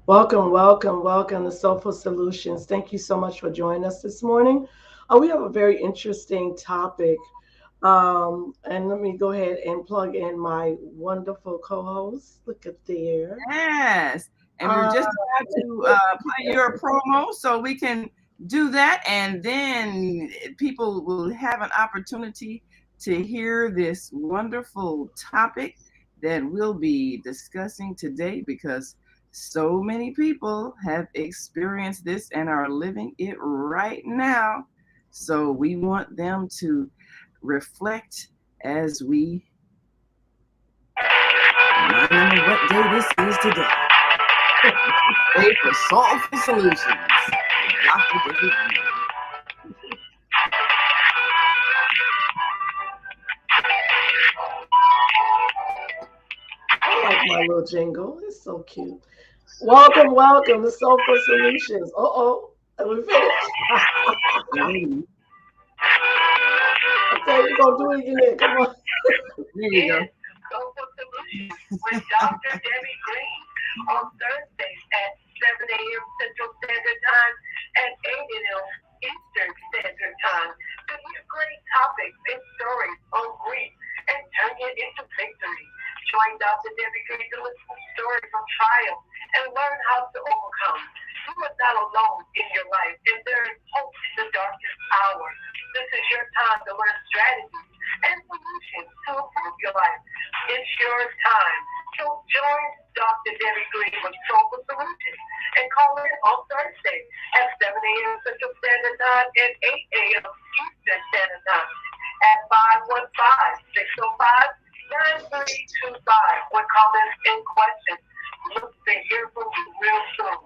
Welcome, welcome, welcome to Soulful Solutions. Thank you so much for joining us this morning. We have a very interesting topic. And let me go ahead and plug in my wonderful co host. Look at there. Yes. And we're Uh, just about to play your promo so we can do that. And then people will have an opportunity to hear this wonderful topic that we'll be discussing today because so many people have experienced this and are living it right now. So we want them to reflect as we remind them of what day this is today. Day for Soulful Solutions with Dr. David Dreen. I like my little jingle. It's so cute. Welcome, welcome to Soulful Solutions. And we finished. Alrighty. Okay, we're going to do it again. Come on. There you go. Soulful Solutions with Dr. Debbie Green on Thursdays at 7 a.m. Central Standard Time and 8 a.m. Eastern Standard Time to hear great topics and stories on grief and turn it into victory. Join Dr. Debbie Green to listen to stories of triumph and learn how to overcome. You are not alone in your life, and there is hope in the darkest hour. This is your time to learn strategies and solutions to improve your life. It's your time. So join Dr. Debbie Green with Soulful Solutions and call in on Thursday at 7 a.m. Central Standard Time and 8 a.m. Eastern Standard Time at 515-605-9325 with comments and questions. Look to hear from you real soon.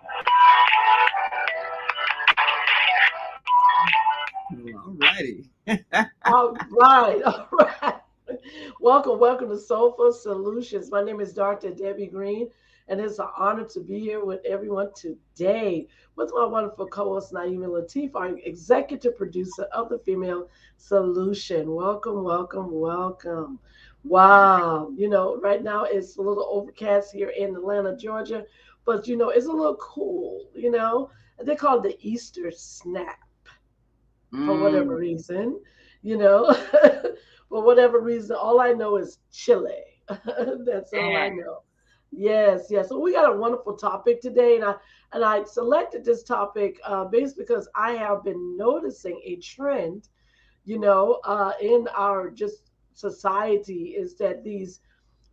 Alrighty. All right, all right. Welcome, welcome to Soulful Solutions. My name is Dr. Debbie Green, and it's an honor to be here with everyone today with my wonderful co-host Naima Latif, our executive producer of the Female Solution. Welcome, welcome, welcome. Wow, right now it's a little overcast here in Atlanta, Georgia, but it's a little cool. They call it the Easter snap for whatever Mm, reason, you know. For whatever reason, all I know is Chile. That's all I yeah. know. Yes, yes. So we got a wonderful topic today, and I selected this topic based because I have been noticing a trend, in our just society is that these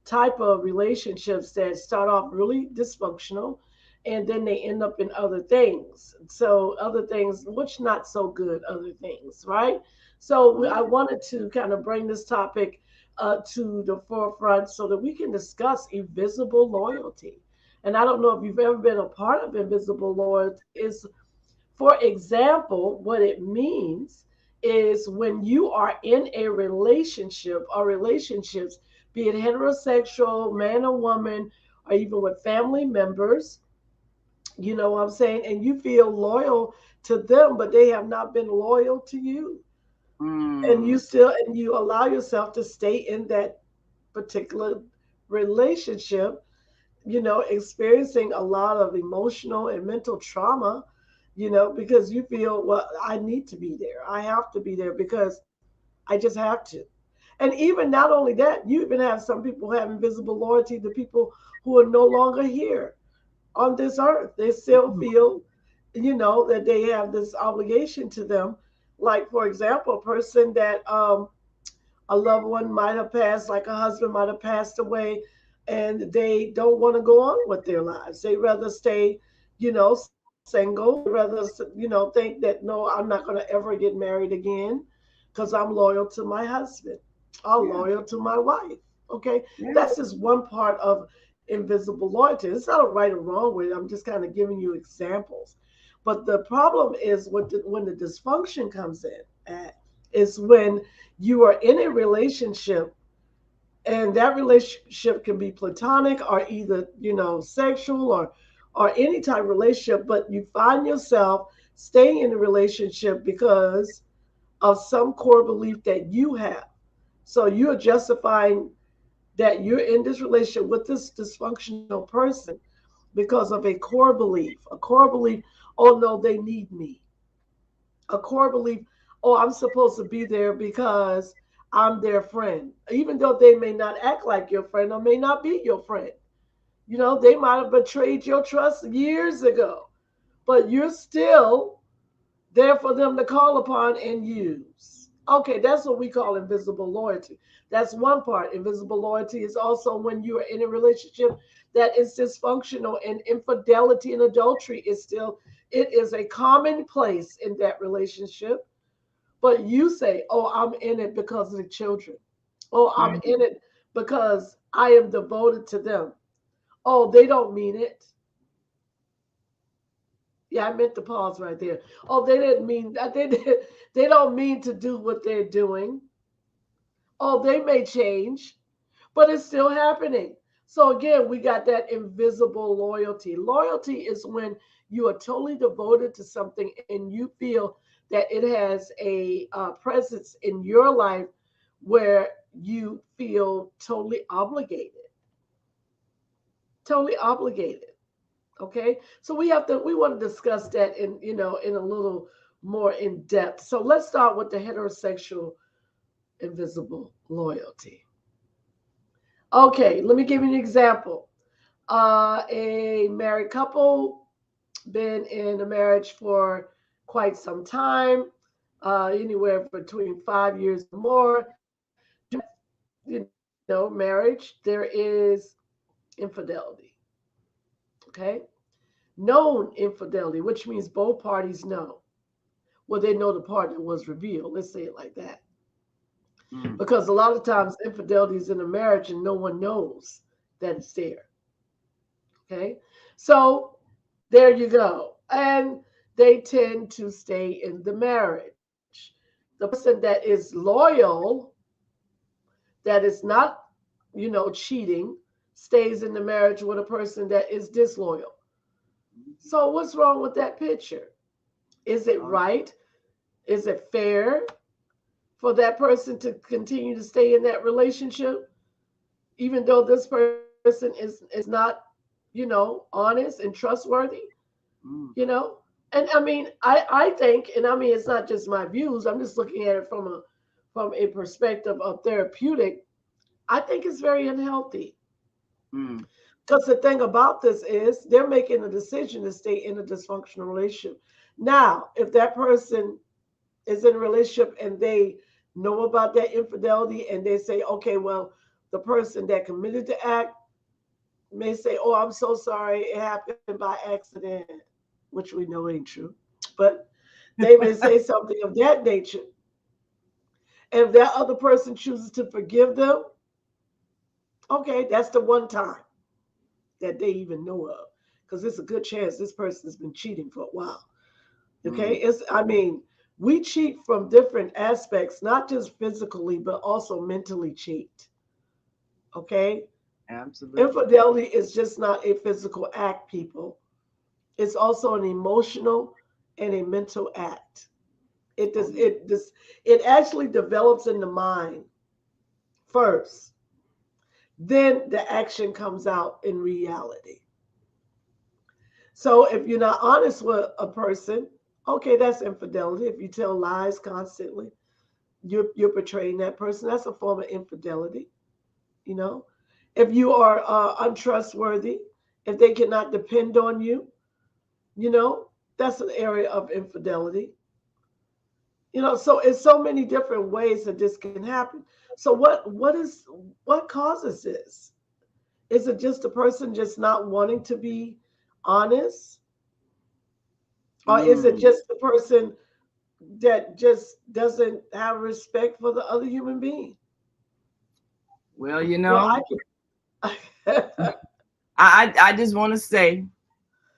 type of relationships that start off really dysfunctional and then they end up in other things, so other things which not so good other things, right? So I wanted to kind of bring this topic to the forefront so that we can discuss invisible loyalty. And I don't know if you've ever been a part of invisible loyalty. Is, for example, what it means is when you are in a relationship or relationships, be it heterosexual, man or woman, or even with family members, you know what I'm saying, and you feel loyal to them, but they have not been loyal to you. And Mm, you allow yourself to stay in that particular relationship, experiencing a lot of emotional and mental trauma, because you feel, well, I need to be there. I have to be there because I just have to. And even not only that, you even have some people have invisible loyalty to people who are no longer here on this earth. They still feel, that they have this obligation to them. Like, for example, a person that a loved one might have passed, like a husband might have passed away, and they don't want to go on with their lives. They rather stay, single. They rather, think that no, I'm not going to ever get married again because I'm loyal to my husband. I'm yeah. loyal to my wife. Okay, Yeah. that's just one part of invisible loyalty. It's not a right or wrong with it. I'm just kind of giving you examples. But the problem is when the dysfunction comes in, is when you are in a relationship and that relationship can be platonic or either sexual or any type of relationship, but you find yourself staying in a relationship because of some core belief that you have. So you're justifying that you're in this relationship with this dysfunctional person because of a core belief. A core belief, oh no, they need me. A core belief, oh, I'm supposed to be there because I'm their friend. Even though they may not act like your friend or may not be your friend. They might have betrayed your trust years ago, but you're still there for them to call upon and use. Okay, that's what we call invisible loyalty. That's one part. Invisible loyalty is also when you are in a relationship that is dysfunctional, and infidelity and adultery is still, it is a common place in that relationship. But you say, oh, I'm in it because of the children. Oh, I'm Mhm. in it because I am devoted to them. Oh, they don't mean it. Yeah, I meant to pause right there. Oh, they didn't mean that. They don't mean to do what they're doing. Oh, they may change, but it's still happening. So again, we got that invisible loyalty. Loyalty is when you are totally devoted to something and you feel that it has a presence in your life where you feel totally obligated. Totally obligated. Okay, so we want to discuss that in a little more in depth. So let's start with the heterosexual invisible loyalty. Okay, let me give you an example. A married couple been in a marriage for quite some time, anywhere between 5 years or more. Marriage, there is infidelity. Okay, known infidelity, which means both parties know. Well, they know the part that was revealed. Let's say it like that. Mm. Because a lot of times infidelity is in a marriage and no one knows that it's there. Okay. So there you go. And they tend to stay in the marriage. The person that is loyal, that is not, cheating, stays in the marriage with a person that is disloyal. So what's wrong with that picture? Is it Um, right? Is it fair for that person to continue to stay in that relationship, even though this person is not, honest and trustworthy? mm. You know, and I mean, I think, and I mean, it's not just my views. I'm just looking at it from a perspective of therapeutic. I think it's very unhealthy. Mm. Because the thing about this is they're making a decision to stay in a dysfunctional relationship. Now, if that person is in a relationship and they know about that infidelity and they say, okay, well, the person that committed the act may say, oh, I'm so sorry, it happened by accident, which we know ain't true. But they may say something of that nature. And if that other person chooses to forgive them, okay, that's the one time that they even know of. Because it's a good chance this person has been cheating for a while. Okay, Mm. I mean, we cheat from different aspects, not just physically, but also mentally cheat. Okay, Absolutely. infidelity is just not a physical act, people. It's also an emotional and a mental act. It Oh, does it actually develops in the mind first. Then the action comes out in reality. So if you're not honest with a person, okay, that's infidelity. If you tell lies constantly, you're betraying that person. That's a form of infidelity. You know, if you are untrustworthy, if they cannot depend on you, you know, that's an area of infidelity. So it's so many different ways that this can happen. So what causes this? Is it just a person just not wanting to be honest, or is it mm. just the person that just doesn't have respect for the other human being? Well, Well, I I just want to say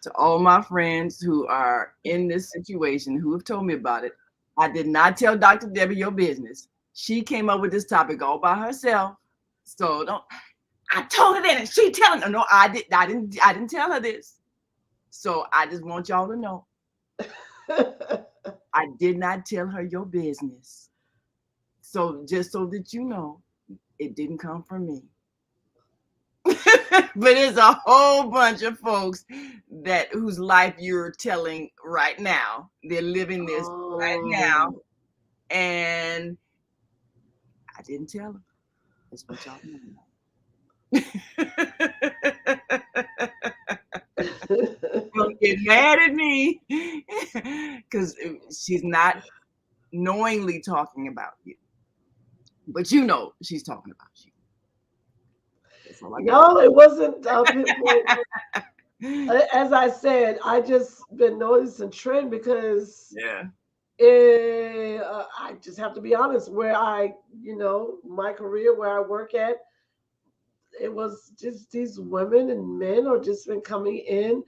to all my friends who are in this situation who have told me about it, I did not tell Dr. Debbie your business. She came up with this topic all by herself. So don't. I told her that, and she telling her. No, I did. I didn't tell her this. So I just want y'all to know I did not tell her your business. So just so that you know, it didn't come from me. But it's a whole bunch of folks that whose life you're telling right now. They're living this right now, Oh. and I didn't tell them. That's what y'all know. Don't get mad at me because she's not knowingly talking about you, but you know she's talking about you. That's all I got. No, it wasn't pinpoint. As I said, I just been noticing trend because Yeah. I just have to be honest. Where my career, where I work at, it was just these women and men are just been coming in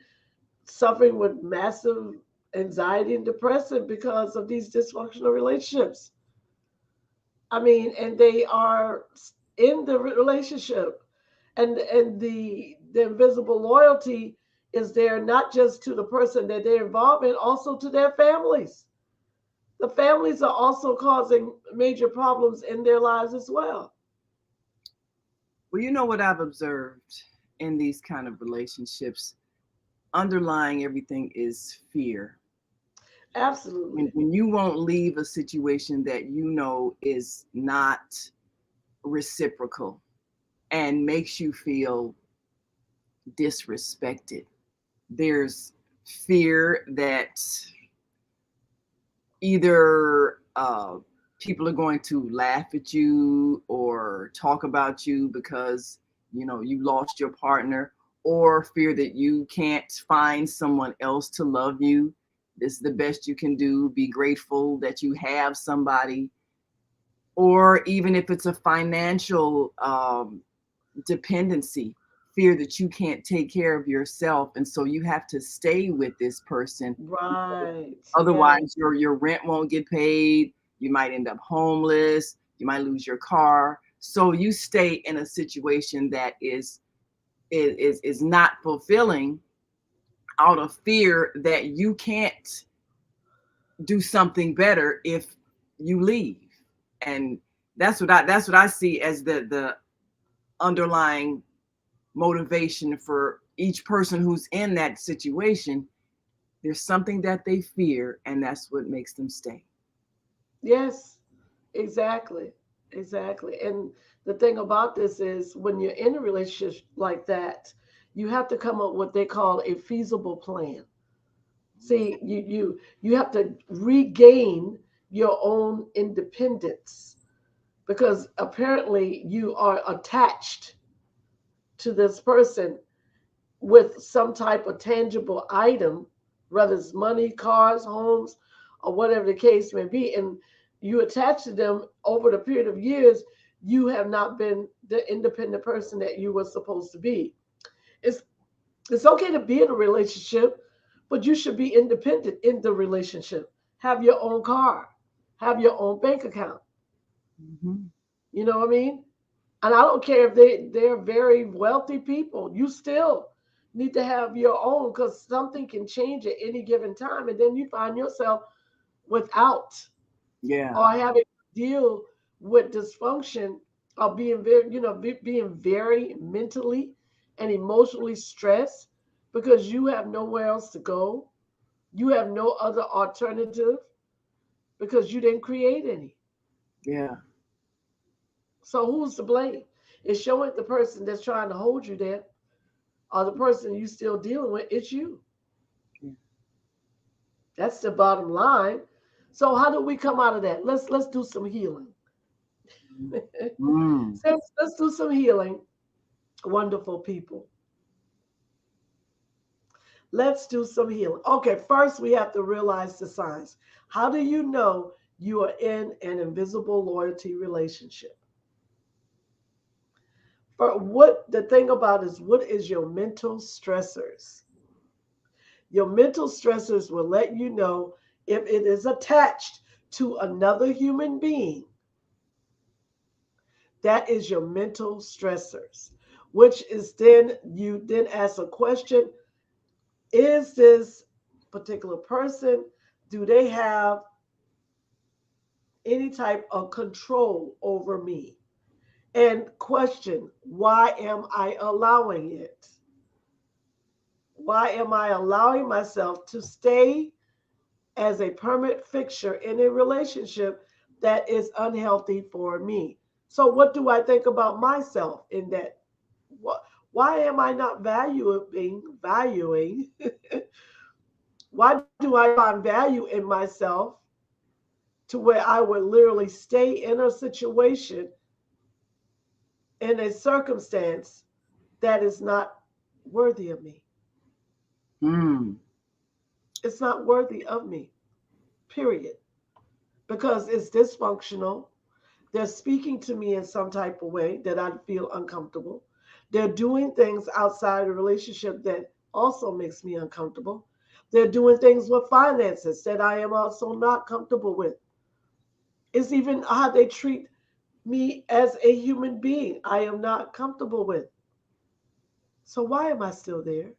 suffering with massive anxiety and depression because of these dysfunctional relationships. I mean, and they are in the relationship, and the invisible loyalty is there not just to the person that they're involved in, also to their families. The families are also causing major problems in their lives as well. Well, you know what I've observed in these kind of relationships, underlying everything is fear. Absolutely. When you won't leave a situation that you know is not reciprocal and makes you feel disrespected, there's fear that either people are going to laugh at you or talk about you because you lost your partner, or fear that you can't find someone else to love you. This is the best you can do. Be grateful that you have somebody. Or even if it's a financial dependency, fear that you can't take care of yourself, and so you have to stay with this person. Right. Yeah. Otherwise, your rent won't get paid. You might end up homeless. You might lose your car. So you stay in a situation that is not fulfilling, out of fear that you can't do something better if you leave. And that's what I see as the underlying motivation for each person who's in that situation. There's something that they fear, and that's what makes them stay. Yes. Exactly. Exactly. And the thing about this is when you're in a relationship like that, you have to come up with what they call a feasible plan. See, you have to regain your own independence because apparently you are attached to this person with some type of tangible item, whether it's money, cars, homes, or whatever the case may be, and you attach to them over the period of years, you have not been the independent person that you were supposed to be. It's it's okay to be in a relationship, but you should be independent in the relationship. Have your own car, have your own bank account. Mhm. You know what I mean? And I don't care if they're very wealthy people. You still need to have your own because something can change at any given time, and then you find yourself without Yeah, or having to deal with dysfunction or being very, being very mentally and emotionally stressed because you have nowhere else to go. You have no other alternative because you didn't create any. yeah, So who's to blame? It's showing the person that's trying to hold you there or the person you still dealing with. It's you. yeah. That's the bottom line. So how do we come out of that? Let's do some healing. Mm. Let's do some healing, wonderful people. Let's do some healing. Okay, first we have to realize the signs. How do you know you are in an invisible loyalty relationship? For what the thing about is what is your mental stressors? Your mental stressors will let you know if it is attached to another human being. That is your mental stressors, which is then you then ask a question: is this particular person, do they have any type of control over me? and question, why am I allowing it? Why am I allowing myself to stay as a permanent fixture in a relationship that is unhealthy for me? So, what do I think about myself in that? What, why am I not valuing? Why do I find value in myself to where I would literally stay in a situation, in a circumstance that is not worthy of me? Mm. It's not worthy of me, period. Because it's dysfunctional. They're speaking to me in some type of way that I feel uncomfortable. They're doing things outside the relationship that also makes me uncomfortable. They're doing things with finances that I am also not comfortable with. It's even how they treat me as a human being, I am not comfortable with. So why am I still there?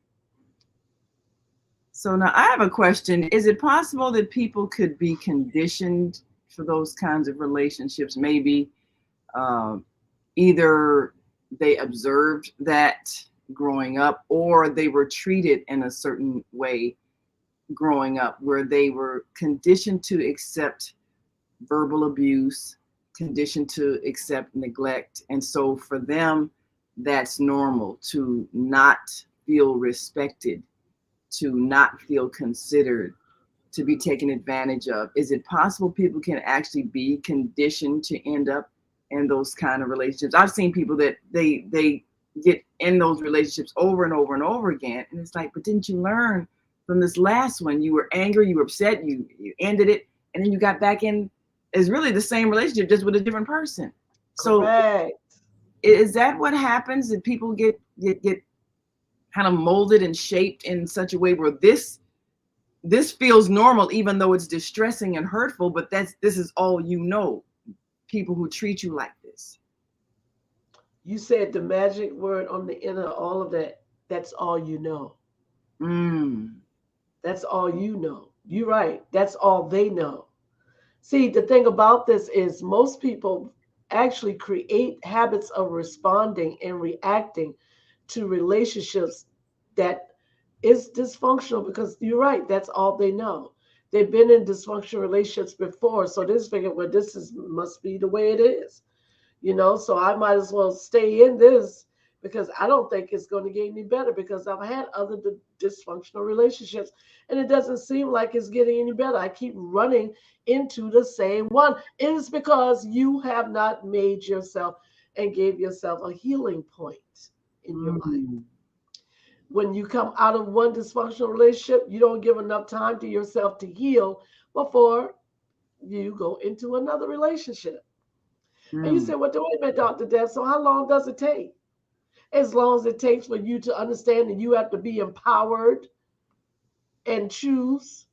So now I have a question. Is it possible that people could be conditioned for those kinds of relationships? Maybe um, either they observed that growing up, or they were treated in a certain way growing up where they were conditioned to accept verbal abuse, conditioned to accept neglect. And so for them, that's normal to not feel respected, to not feel considered, to be taken advantage of. Is it possible people can actually be conditioned to end up in those kind of relationships? I've seen people that they get in those relationships over and over and over again, and it's like, but didn't you learn from this last one? You were angry, you were upset, you ended it, and then you got back in. It's really the same relationship, just with a different person. So Correct. is that what happens? That people get kind of molded and shaped in such a way where this feels normal, even though it's distressing and hurtful, but this is all you know, people who treat you like this. You said the magic word on the end of all of that. That's all you know. Mm. That's all you know. You're right. That's all they know. See, the thing about this is most people actually create habits of responding and reacting to relationships that is dysfunctional because you're right, that's all they know. They've been in dysfunctional relationships before, so they just figure, well, this is must be the way it is. So I might as well stay in this because I don't think it's going to get any better because I've had other dysfunctional relationships and it doesn't seem like it's getting any better. I keep running into the same one. It is because you have not made yourself and gave yourself a healing point in your life. Mm. When you come out of one dysfunctional relationship, you don't give enough time to yourself to heal before you go into another relationship. And you Mm. say, well, wait a minute, Dr. Deb, so how long does it take? As long as it takes for you to understand that you have to be empowered and choose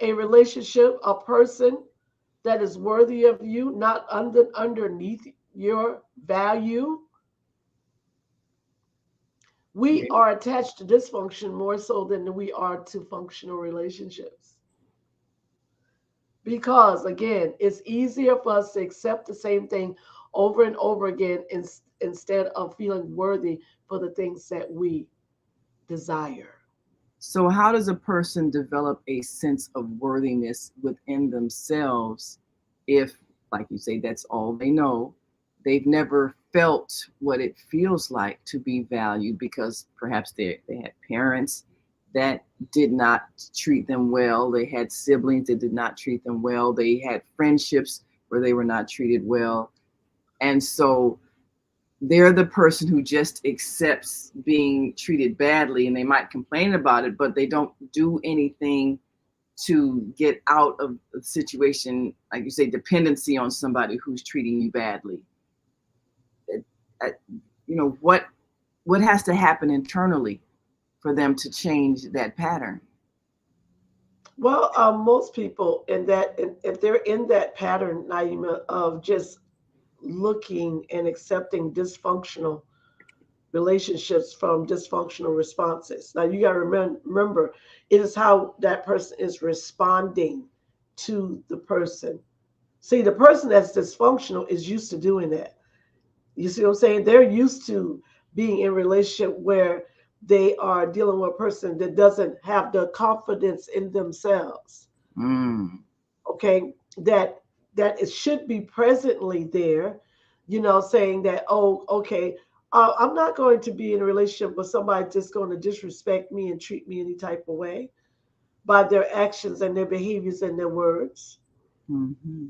a relationship, a person that is worthy of you, not underneath your value. We Yeah. are attached to dysfunction more so than we are to functional relationships. Because again, it's easier for us to accept the same thing over and over again instead of feeling worthy for the things that we desire. So how does a person develop a sense of worthiness within themselves if, like you say, that's all they know? They've never felt what it feels like to be valued because perhaps they had parents that did not treat them well. They had siblings that did not treat them well. They had friendships where they were not treated well. And so they're the person who just accepts being treated badly, and they might complain about it, but they don't do anything to get out of the situation, like you say, dependency on somebody who's treating you badly. It- uh, what has to happen internally for them to change that pattern? Well, most people in that, if they're in that pattern, Naima, of just looking and accepting dysfunctional relationships from dysfunctional responses. Now, you got to remember, it is how that person is responding to the person. See, the person that's dysfunctional is used to doing that. You see what I'm saying? They're used to being in a relationship where they are dealing with a person that doesn't have the confidence in themselves. Mm. Okay, that it should be presently there, saying that, oh, okay, I'm not going to be in a relationship with somebody just going to disrespect me and treat me any type of way by their actions and their behaviors and their words. Mm-hmm.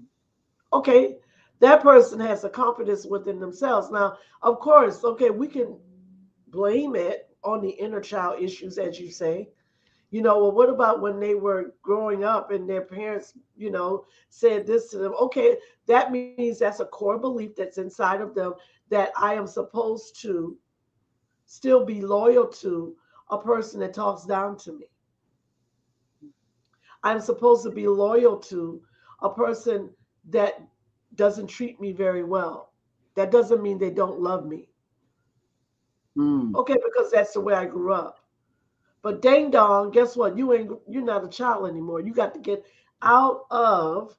Okay, that person has a confidence within themselves. Now, of course, okay, we can blame it on the inner child issues, as you say. Well, what about when they were growing up and their parents, said this to them? Okay, that means that's a core belief that's inside of them, that I am supposed to still be loyal to a person that talks down to me. I'm supposed to be loyal to a person that doesn't treat me very well. That doesn't mean they don't love me. Mm. Okay, because that's the way I grew up. But dang dong, guess what? You're not a child anymore. You got to get out of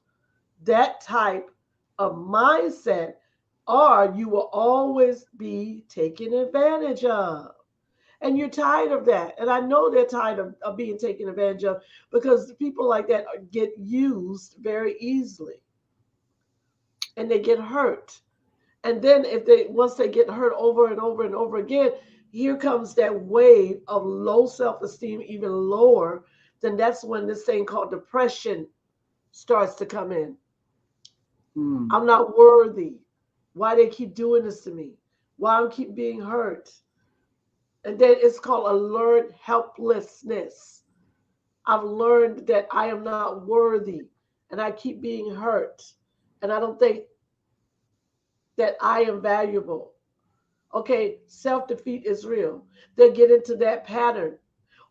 that type of mindset, or you will always be taken advantage of. And you're tired of that. And I know they're tired of being taken advantage of, because people like that get used very easily and they get hurt. And then if they once they get hurt over and over and over again, here comes that wave of low self-esteem, even lower. Then that's when this thing called depression starts to come in. Mm. I'm not worthy. Why they keep doing this to me? Why I keep being hurt? And then it's called a learned helplessness. I've learned that I am not worthy and I keep being hurt. And I don't think that I am valuable. Okay, self defeat is real. They get into that pattern.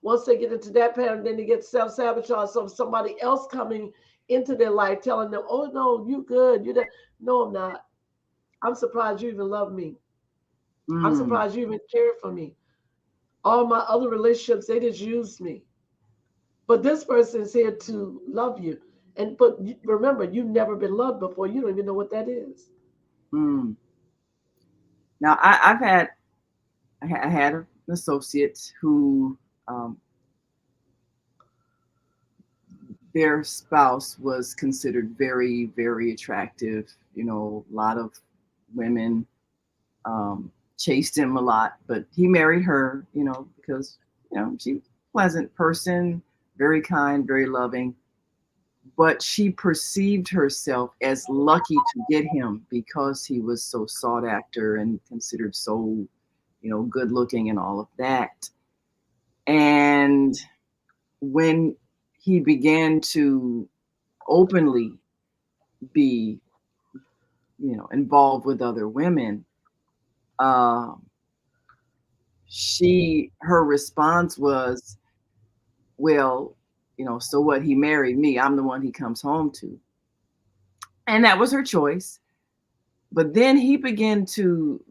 Once they get into that pattern, then they get self sabotage. So somebody else coming into their life telling them, "Oh no, you good. You no, I'm not. I'm surprised you even love me. I'm Mm. surprised you even care for me. All my other relationships, they just used me. But this person is here to love you. And but remember, you've never been loved before. You don't even know what that is." Mm. Now, I had an associate who their spouse was considered very, very attractive. A lot of women chased him a lot, but he married her, because, she's a pleasant person, very kind, very loving. But she perceived herself as lucky to get him because he was so sought after and considered so, good looking and all of that. And when he began to openly be, involved with other women, uh, her response was, well, so what? He married me. I'm the one he comes home to. And that was her choice. But then he began to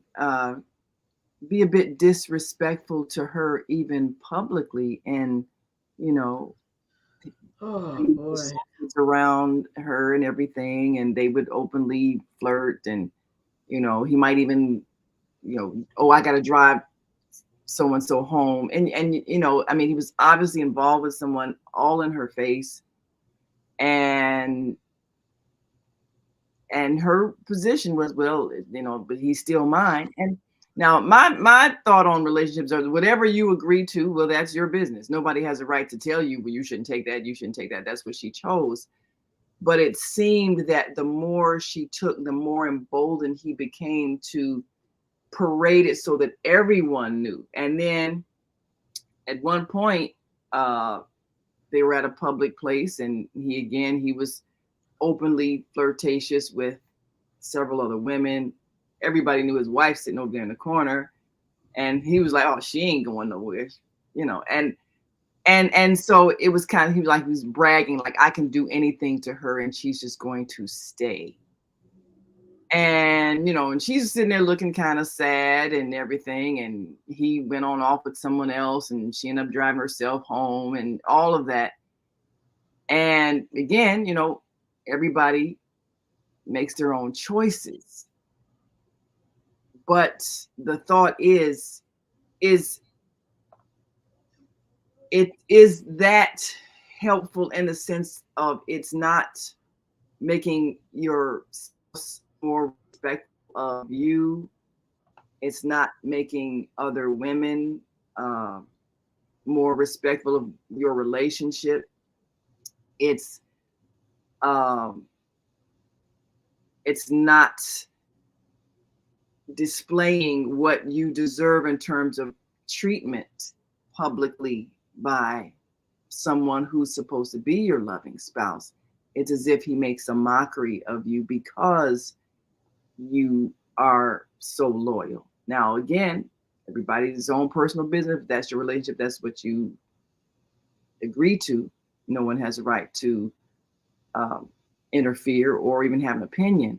be a bit disrespectful to her, even publicly. And, you know, Oh boy. around her and everything. And they would openly flirt. And, he might even, oh, I got to drive so and so home. And, I mean, he was obviously involved with someone all in her face. And her position was, well, but he's still mine. And now my thought on relationships are, whatever you agree to, well, that's your business. Nobody has a right to tell you, well, you shouldn't take that, you shouldn't take that. That's what she chose. But it seemed that the more she took, the more emboldened he became to parade it so that everyone knew. And then at one point, uh, they were at a public place, and he was openly flirtatious with several other women. Everybody knew his wife sitting over there in the corner, and he was like, "Oh, she ain't going nowhere," And so it was kind of, he was bragging, like, I can do anything to her, and she's just going to stay. And and she's sitting there looking kind of sad and everything. And he went on off with someone else, and she ended up driving herself home and all of that. And again, everybody makes their own choices. but the thought is it is that helpful in the sense of it's not making your spouse more respectful of you. It's not making other women uh, more respectful of your relationship. It's um, it's not displaying what you deserve in terms of treatment publicly by someone who's supposed to be your loving spouse. It's as if he makes a mockery of you because you are so loyal. Now, again, everybody's his own personal business. If that's your relationship, that's what you agree to. No one has a right to um, interfere or even have an opinion.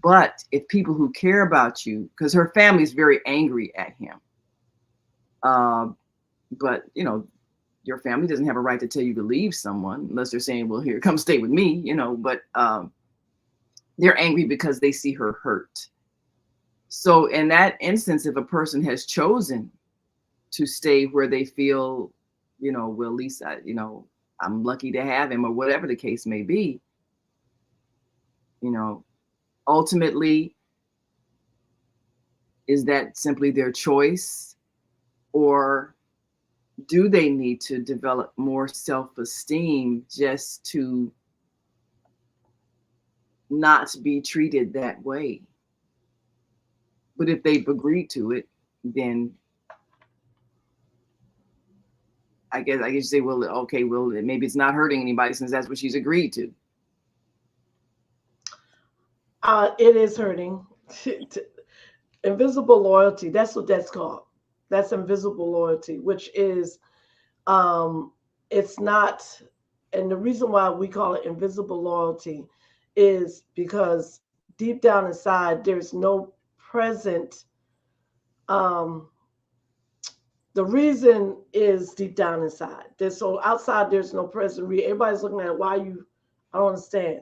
But if people who care about you, because her family is very angry at him, um, but your family doesn't have a right to tell you to leave someone unless they're saying, well, here, come stay with me, but they're angry because they see her hurt. So in that instance, if a person has chosen to stay where they feel, well, at least I'm lucky to have him, or whatever the case may be, ultimately, is that simply their choice, or do they need to develop more self-esteem just to not be treated that way? But if they've agreed to it, then I guess you say, well, okay, well, maybe it's not hurting anybody since that's what she's agreed to. It is hurting. Invisible loyalty. That's what that's called. That's invisible loyalty, which is um, it's not. And the reason why we call it invisible loyalty is because deep down inside there's no present. Um, the reason is deep down inside. There's so outside there's no present. Everybody's looking at why you. I don't understand.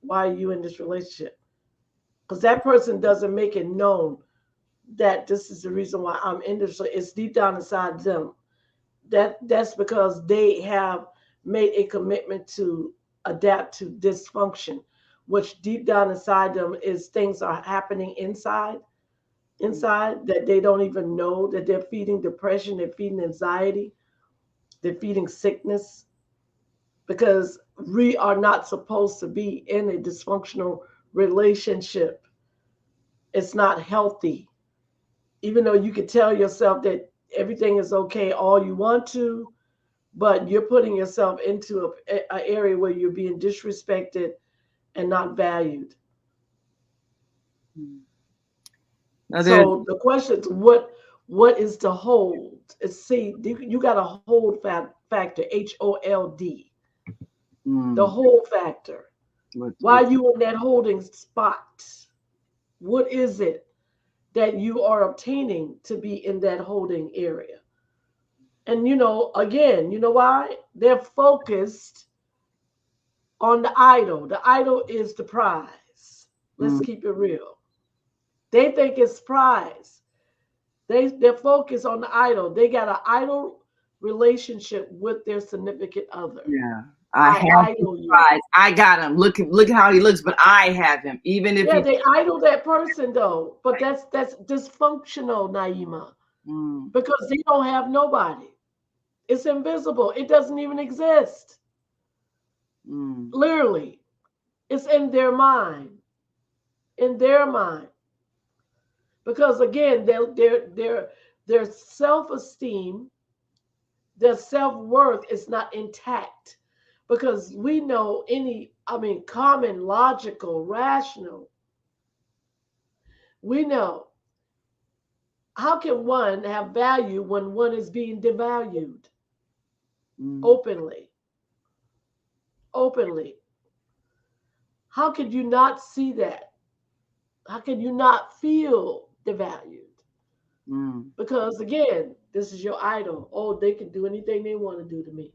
Why are you in this relationship? Because that person doesn't make it known that this is the reason why I'm in this. It's deep down inside them. That's because they have made a commitment to adapt to dysfunction, which deep down inside them is things are happening inside that they don't even know that they're feeding depression, they're feeding anxiety, they're feeding sickness because we are not supposed to be in a dysfunctional relationship. It's not healthy. Even though you could tell yourself that everything is okay all you want to, but you're putting yourself into a area where you're being disrespected and not valued. Now there, So the question is, what is the hold? It's, see, you got a hold factor, HOLD, the hold factor. Why are you in that holding spot? What is it that you are obtaining to be in that holding area? And again, you know why? They're focused on the idol. The idol is the prize. Let's keep it real. They think it's prize. They're focused on the idol. They got an idol relationship with their significant other. yeah, I I have his idol you. prize. I got him. Look at how he looks, but I have him. Even if Yeah, he, they idol that person though. But that's dysfunctional, Naima, because they don't have nobody. It's invisible. It doesn't even exist. Literally, it's in their mind. In their mind. Because again, their self-esteem, their self-worth is not intact. Because we know common, logical, rational, we know how can one have value when one is being devalued openly? Openly. How could you not see that? How can you not feel devalued? Because again, this is your idol. Oh, they can do anything they want to do to me.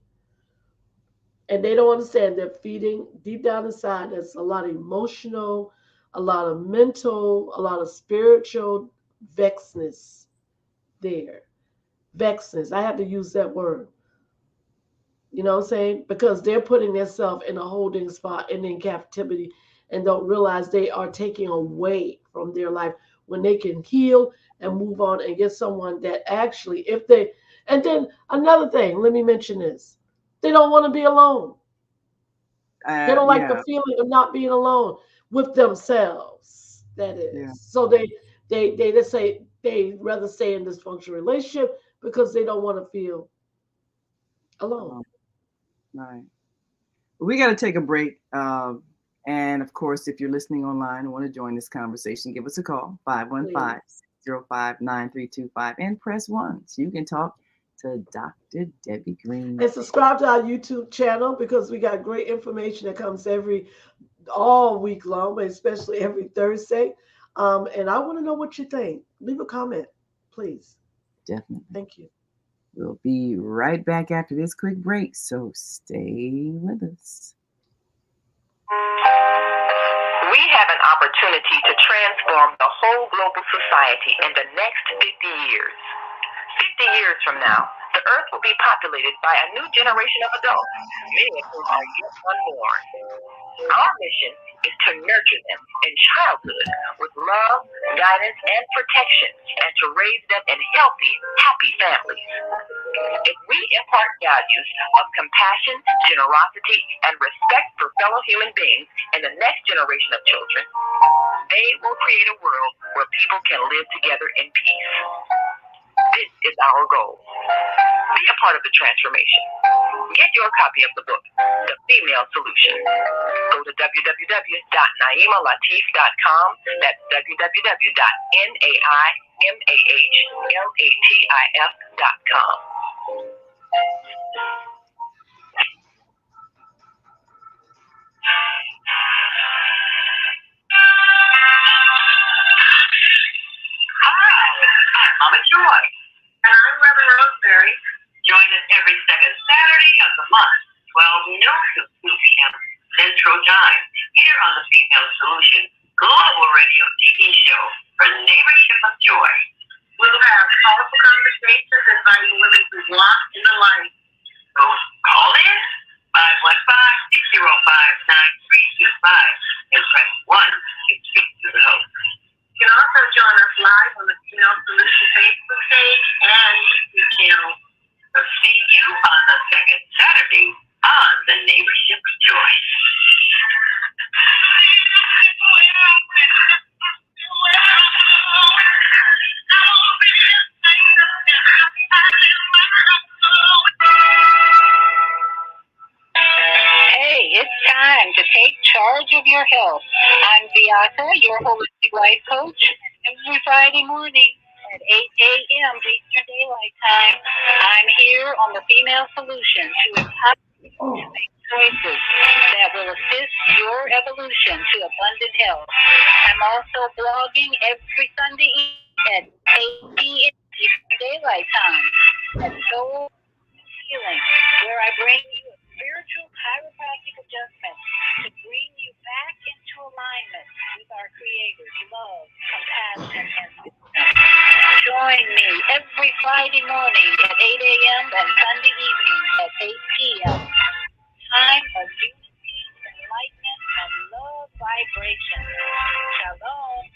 And they don't understand they're feeding deep down inside. There's a lot of emotional a lot of mental, a lot of spiritual vexedness there. Vexedness. I had to use that word. You know what I'm saying? Because they're putting themselves in a holding spot and in captivity and don't realize they are taking away from their life when they can heal and move on and get someone that actually, if they, and then another thing, let me mention this. They don't want to be alone. They don't like the Yeah, feeling of not being alone with themselves. That yeah. is. So they just say they rather stay in dysfunctional relationship because they don't want to feel alone. Um, right. We got to take a break. And of course, if you're listening online and want to join this conversation, give us a call, 515 Please. 605 9325, and press 1 so you can talk to Dr. Debbie Green. And subscribe to our YouTube channel because we got great information that comes every all week long, but especially every Thursday. And I want to know what you think. Leave a comment, please. Definitely. Thank you. We'll be right back after this quick break, so stay with us. We have an opportunity to transform the whole global society in the next 50 years. 50 years from now, the earth will be populated by a new generation of adults, many of whom are yet unborn. Our mission is to nurture them in childhood with love, guidance, and protection, and to raise them in healthy, happy families. If we impart values of compassion, generosity, and respect for fellow human beings in the next generation of children, they will create a world where people can live together in peace. This is our goal. Be a part of the transformation. Get your copy of the book, The Female Solution. Go to www.naimalatif.com. That's www.naimalatif.com. Hi, I'm Mama Joy. And I'm Reverend Rosemary. Join us every second Saturday of the month, 12 noon to 2 p.m. Central Time, here on the Female Solution Global Radio TV show for Neighborship of Joy. We'll have powerful conversations inviting women to walk in the light. So call in 515-605-9325 and press 1 to speak to the host. You can also join us live on the Female Solution Facebook page and YouTube channel. So see you on the second Saturday on the Neighborship of Joy. Hey, it's time to take charge of your health. I'm Beata, your holistic life coach, every Friday morning at 8 a.m. Eastern Daylight Time. I'm here on the Female Solution to empower you to make choices that will assist your evolution to abundant health. I'm also blogging every Sunday evening at 8 p.m. Eastern Daylight Time at Soul Healing, where I bring you a spiritual chiropractic adjustment to bring you back into alignment with our Creator's love, compassion, and wisdom. Join me every Friday morning at 8 a.m. and Sunday evening at 8 p.m. Time of unity, enlightenment, and love vibration. Shalom.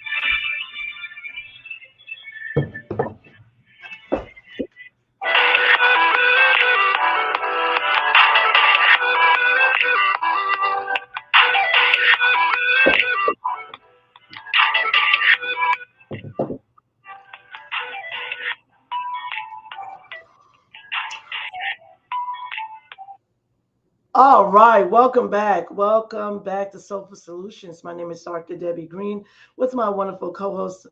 All right, welcome back. Welcome back to Soulful Solutions. My name is Dr. Debbie Green with my wonderful co-host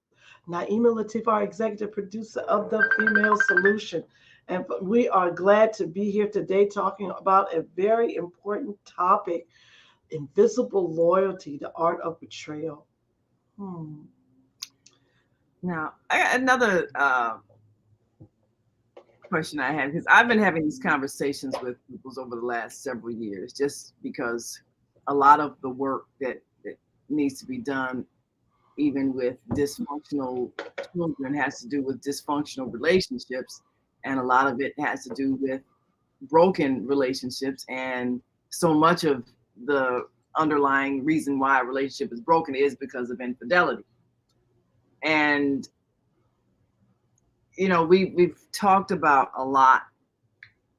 Naima Latif, our executive producer of The Female Solution. And we are glad to be here today talking about a very important topic, invisible loyalty, the art of betrayal. Now, I got another question I have, because I've been having these conversations with people over the last several years, just because a lot of the work that needs to be done even with dysfunctional children, has to do with dysfunctional relationships. And a lot of it has to do with broken relationships. And so much of the underlying reason why a relationship is broken is because of infidelity. And, we've talked about a lot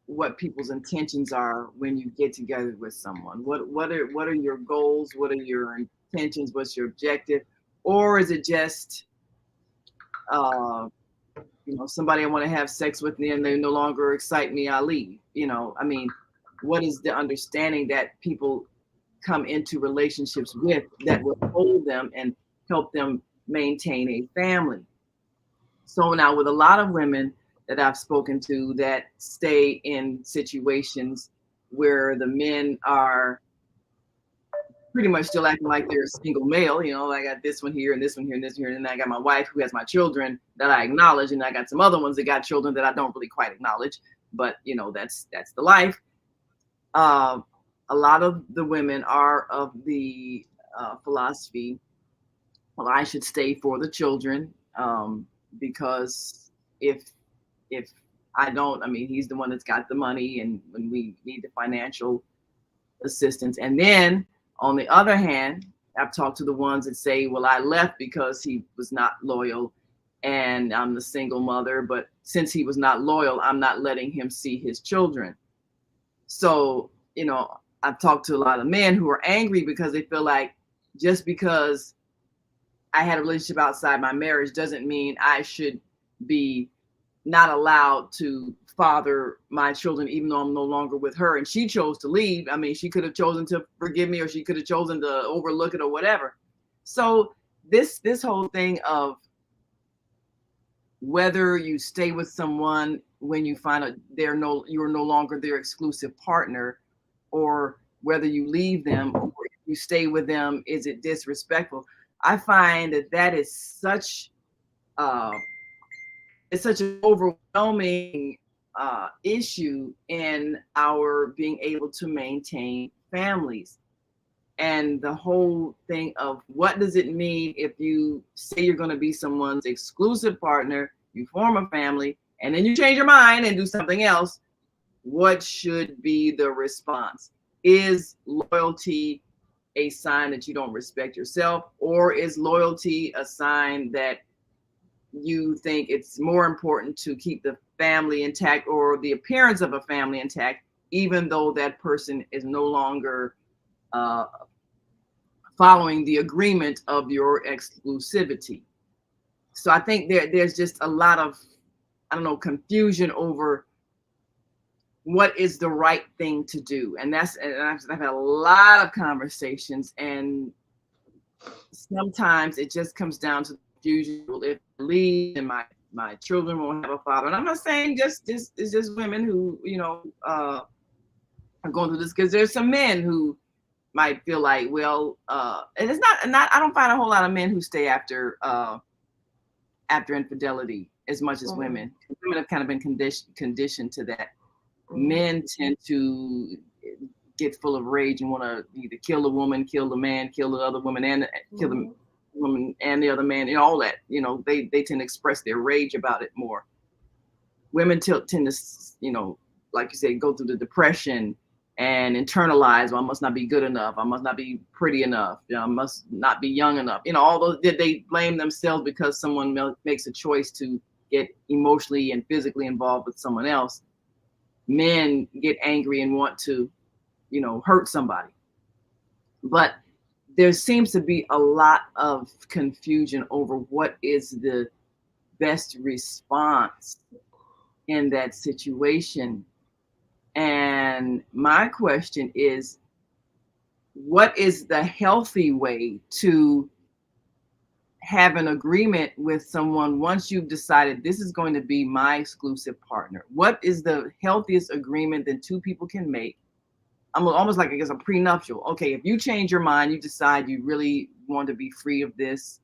what people's intentions are when you get together with someone. What are your goals? What are your intentions? What's your objective? Or is it just somebody I want to have sex with me and they no longer excite me, I leave. I mean, what is the understanding that people come into relationships with that will hold them and help them maintain a family? So now with a lot of women that I've spoken to that stay in situations where the men are pretty much still acting like they're a single male. I got this one here and this one here and this one here, and then I got my wife who has my children that I acknowledge, and I got some other ones that got children that I don't really quite acknowledge, but that's the life. A lot of the women are of the philosophy, well, I should stay for the children, because if I don't, I mean, he's the one that's got the money, and when we need the financial assistance. And then on the other hand, I've talked to the ones that say, well, I left because he was not loyal and I'm the single mother, but since he was not loyal, I'm not letting him see his children. So, I've talked to a lot of men who are angry because they feel like just because I had a relationship outside my marriage doesn't mean I should be not allowed to father my children, even though I'm no longer with her. And she chose to leave. I mean, she could have chosen to forgive me, or she could have chosen to overlook it or whatever. So this whole thing of whether you stay with someone when you find out you're no longer their exclusive partner, or whether you leave them or you stay with them, is it disrespectful? I find that is such it's such an overwhelming issue in our being able to maintain families. And the whole thing of what does it mean if you say you're going to be someone's exclusive partner, you form a family, and then you change your mind and do something else? What should be the response? Is loyalty a sign that you don't respect yourself, or is loyalty a sign that you think it's more important to keep the family intact or the appearance of a family intact, even though that person is no longer following the agreement of your exclusivity? So I think there's just a lot of, confusion over what is the right thing to do. And I've had a lot of conversations, and sometimes it just comes down to confusion. If I leave and my children won't have a father. And I'm not saying it's just women who, are going through this, because there's some men who might feel like, well, and it's not, I don't find a whole lot of men who stay after infidelity as much as women. Women have kind of been conditioned to that. Men tend to get full of rage and want to either kill the woman, kill the man, kill the other woman, and kill the woman and the other man, all that. They tend to express their rage about it more. Women tend to, like you say, go through the depression and internalize, well, I must not be good enough, I must not be pretty enough, I must not be young enough. All those, they blame themselves because someone makes a choice to get emotionally and physically involved with someone else. Men get angry and want to, hurt somebody. But there seems to be a lot of confusion over what is the best response in that situation. And my question is, what is the healthy way to have an agreement with someone once you've decided this is going to be my exclusive partner? What is the healthiest agreement that two people can make? I'm almost like, I guess, a prenuptial. Okay, if you change your mind, you decide you really want to be free of this,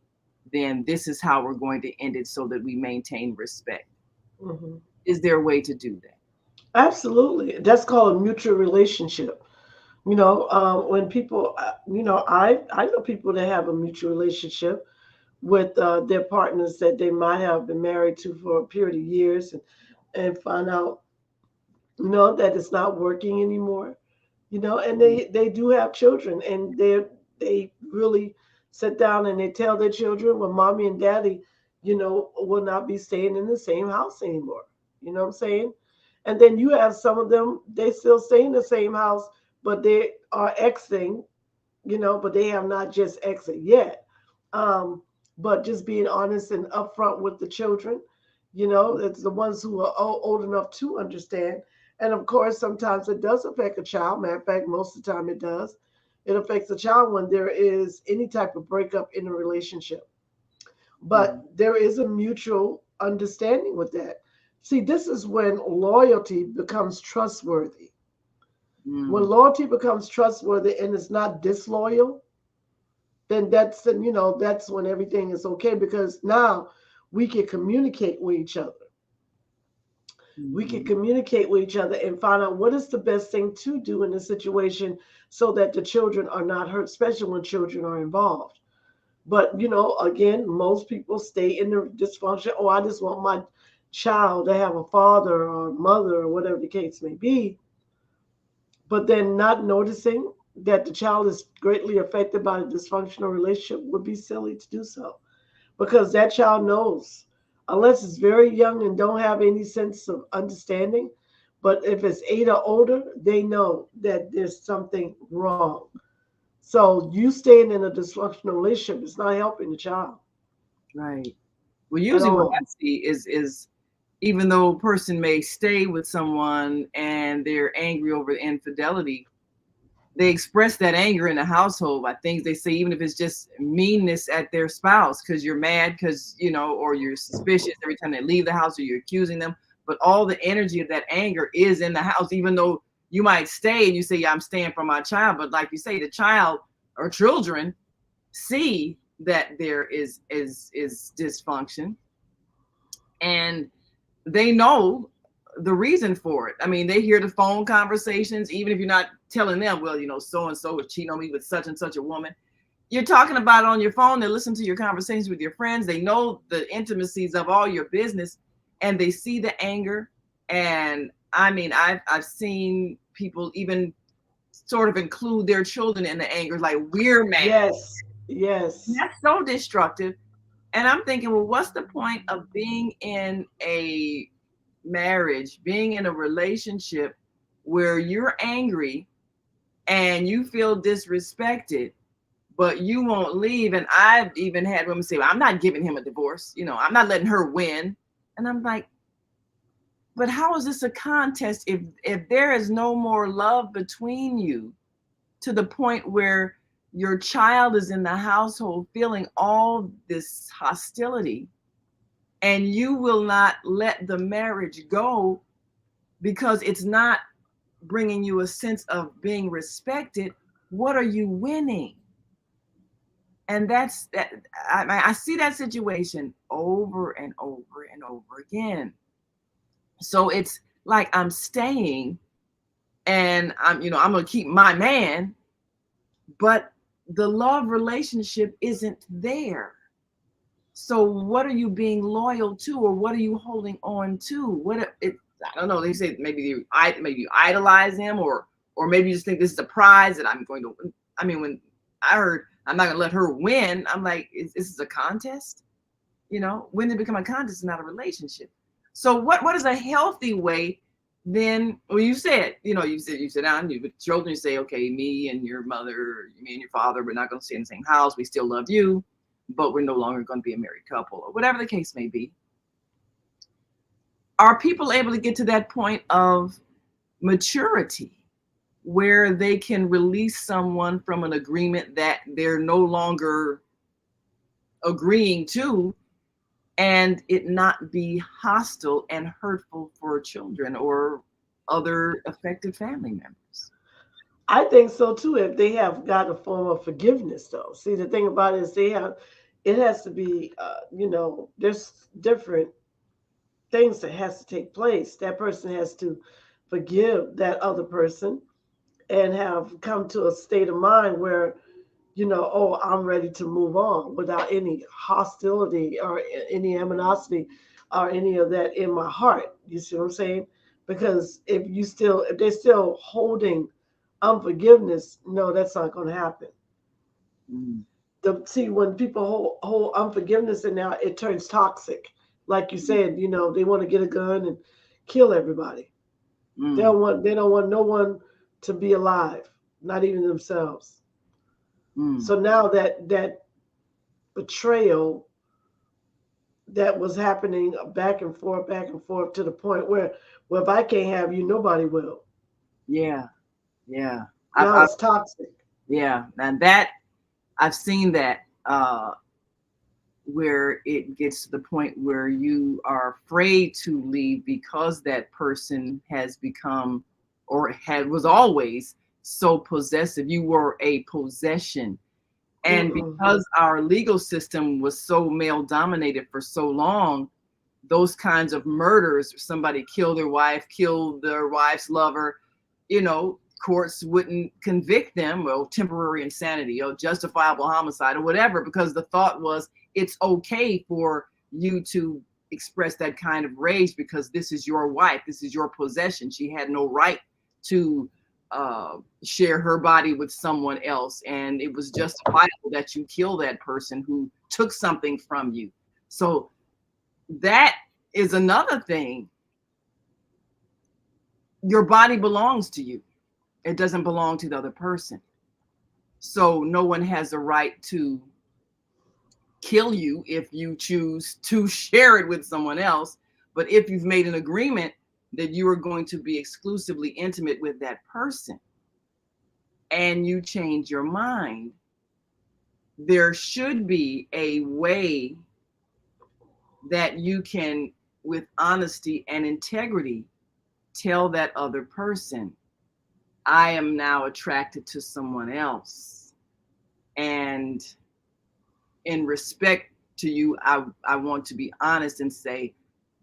then this is how we're going to end it so that we maintain respect. Is there a way to do that? Absolutely. That's called a mutual relationship. When people, I know people that have a mutual relationship with their partners that they might have been married to for a period of years, and find out, that it's not working anymore, and they do have children, and they really sit down and they tell their children, well, mommy and daddy, will not be staying in the same house anymore. You know what I'm saying? And then you have some of them, they still stay in the same house, but they are exiting, but they have not just exit yet. Um, but just being honest and upfront with the children, it's the ones who are old enough to understand. And of course, sometimes it does affect a child. Matter of fact, most of the time it does. It affects a child when there is any type of breakup in a relationship. But there is a mutual understanding with that. See, this is when loyalty becomes trustworthy. When loyalty becomes trustworthy and it's not disloyal, then that's when everything is okay, because now we can communicate with each other. We can communicate with each other and find out what is the best thing to do in the situation so that the children are not hurt, especially when children are involved. But again, most people stay in the dysfunction. Oh, I just want my child to have a father or mother or whatever the case may be. But then not noticing that the child is greatly affected by a dysfunctional relationship would be silly to do so, because that child knows, unless it's very young and don't have any sense of understanding. But if it's 8 or older, they know that there's something wrong. So you staying in a dysfunctional relationship is not helping the child. Right. Well, At usually what all. I see is even though a person may stay with someone and they're angry over infidelity, they express that anger in the household by things they say, even if it's just meanness at their spouse, because you're mad, because or you're suspicious every time they leave the house, or you're accusing them. But all the energy of that anger is in the house, even though you might stay and you say, yeah, I'm staying for my child. But like you say, the child or children see that there is dysfunction, and they know the reason for it. I mean, they hear the phone conversations, even if you're not telling them, well, so and so is cheating on me with such and such a woman. You're talking about it on your phone. They listen to your conversations with your friends. They know the intimacies of all your business, and they see the anger. And I mean, I've seen people even sort of include their children in the anger, like, we're mad. Yes. Yes. That's so destructive. And I'm thinking, well, what's the point of being in a marriage, being in a relationship where you're angry and you feel disrespected, but you won't leave? And I've even had women say, well, I'm not giving him a divorce. I'm not letting her win. And I'm like, but how is this a contest if there is no more love between you, to the point where your child is in the household feeling all this hostility, and you will not let the marriage go because it's not bringing you a sense of being respected? What are you winning? And that's that. I see that situation over and over and over again. So it's like I'm staying, and I'm going to keep my man, but the love relationship isn't there. So what are you being loyal to, or what are you holding on to? I don't know. They say maybe you idolize him, or maybe you just think this is a prize that I'm going to. I mean, when I heard I'm not going to let her win, I'm like, is this a contest? When did it become a contest, not a relationship? So what is a healthy way? Then, well, you said, you sit down, with children, you say, okay, me and your mother, me and your father, we're not going to stay in the same house. We still love you, but we're no longer going to be a married couple, or whatever the case may be. Are people able to get to that point of maturity where they can release someone from an agreement that they're no longer agreeing to, and it not be hostile and hurtful for children or other affected family members? I think so too, if they have got a form of forgiveness, though. See, the thing about it is it has to be, there's different things that has to take place. That person has to forgive that other person and have come to a state of mind where oh, I'm ready to move on without any hostility or any animosity or any of that in my heart. You see what I'm saying? Because if they're still holding unforgiveness, no, that's not going to happen. Mm. See, when people hold unforgiveness and now it turns toxic, like you said, they want to get a gun and kill everybody. Mm. They don't want no one to be alive, not even themselves. Mm. So now that betrayal that was happening back and forth to the point where, well, if I can't have you, nobody will. Yeah. Yeah. Now it's toxic. Yeah. And that I've seen that where it gets to the point where you are afraid to leave because that person has become or was always so possessive. You were a possession. And Mm-mm. because our legal system was so male dominated for so long, those kinds of murders, somebody killed their wife, killed their wife's lover, courts wouldn't convict them. Well, temporary insanity or justifiable homicide or whatever, because the thought was it's okay for you to express that kind of rage because this is your wife, this is your possession. She had no right to share her body with someone else, and it was justifiable that you kill that person who took something from you. So that is another thing. Your body belongs to you. It doesn't belong to the other person. So no one has a right to kill you if you choose to share it with someone else. But if you've made an agreement that you are going to be exclusively intimate with that person and you change your mind, there should be a way that you can, with honesty and integrity, tell that other person, I am now attracted to someone else. And in respect to you, I want to be honest and say,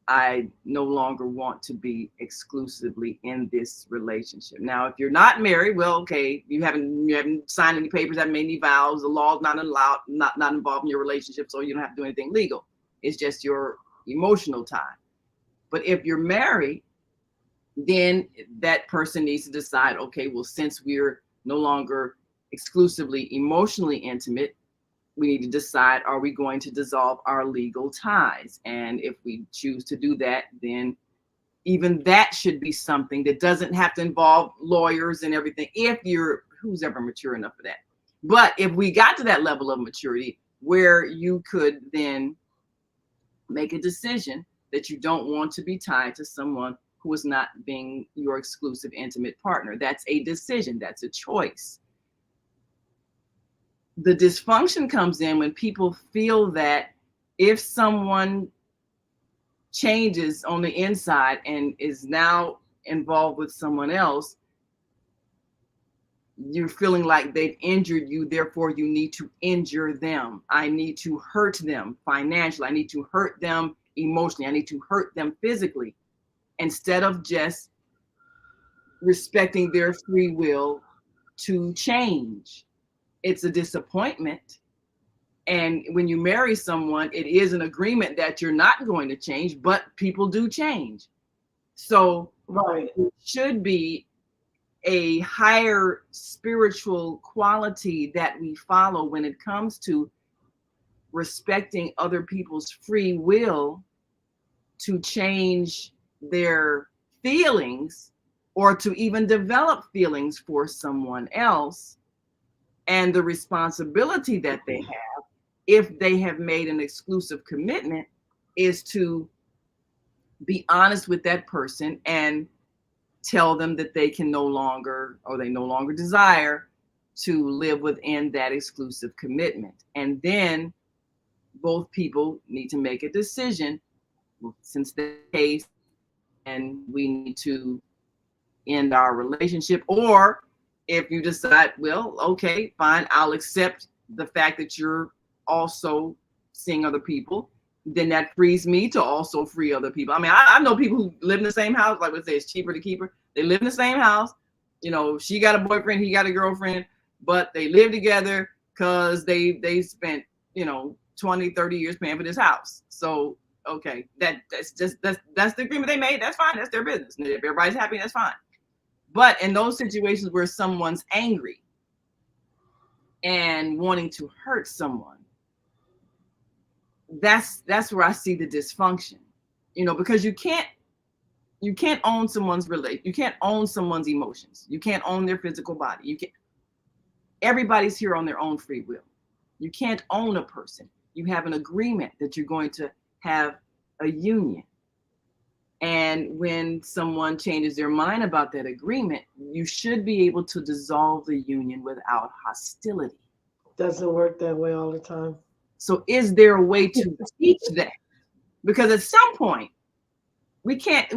I no longer want to be exclusively in this relationship. Now, if you're not married, well, okay, you haven't signed any papers, haven't made any vows, the law's not allowed, not involved in your relationship, so you don't have to do anything legal. It's just your emotional tie. But if you're married, then that person needs to decide, okay, well, since we're no longer exclusively emotionally intimate, we need to decide, are we going to dissolve our legal ties? And if we choose to do that, then even that should be something that doesn't have to involve lawyers and everything, if who's ever mature enough for that. But if we got to that level of maturity where you could then make a decision that you don't want to be tied to someone who is not being your exclusive intimate partner, that's a decision, that's a choice. The dysfunction comes in when people feel that if someone changes on the inside and is now involved with someone else, you're feeling like they've injured you, therefore you need to injure them. I need to hurt them financially. I need to hurt them emotionally. I need to hurt them physically, instead of just respecting their free will to change. It's a disappointment. And when you marry someone, it is an agreement that you're not going to change, but people do change. So Right. it should be a higher spiritual quality that we follow when it comes to respecting other people's free will to change their feelings or to even develop feelings for someone else, and the responsibility that they have, if they have made an exclusive commitment, is to be honest with that person and tell them that they can no longer, or they no longer desire to live within that exclusive commitment. And then both people need to make a decision. Well, since the case, and we need to end our relationship. Or if you decide, well, okay, fine, I'll accept the fact that you're also seeing other people, then that frees me to also free other people. I mean, I know people who live in the same house, like we say, it's cheaper to keep her. They live in the same house. She got a boyfriend, he got a girlfriend, but they live together because they spent 20, 30 years paying for this house. So okay, that's the agreement they made. That's fine. That's their business. And if everybody's happy, that's fine. But in those situations where someone's angry and wanting to hurt someone, that's where I see the dysfunction. Because you can't own someone's relate. You can't own someone's emotions. You can't own their physical body. You can't. Everybody's here on their own free will. You can't own a person. You have an agreement that you're going to have a union. And when someone changes their mind about that agreement, you should be able to dissolve the union without hostility. Doesn't work that way all the time. So is there a way to teach that? Because at some point, we can't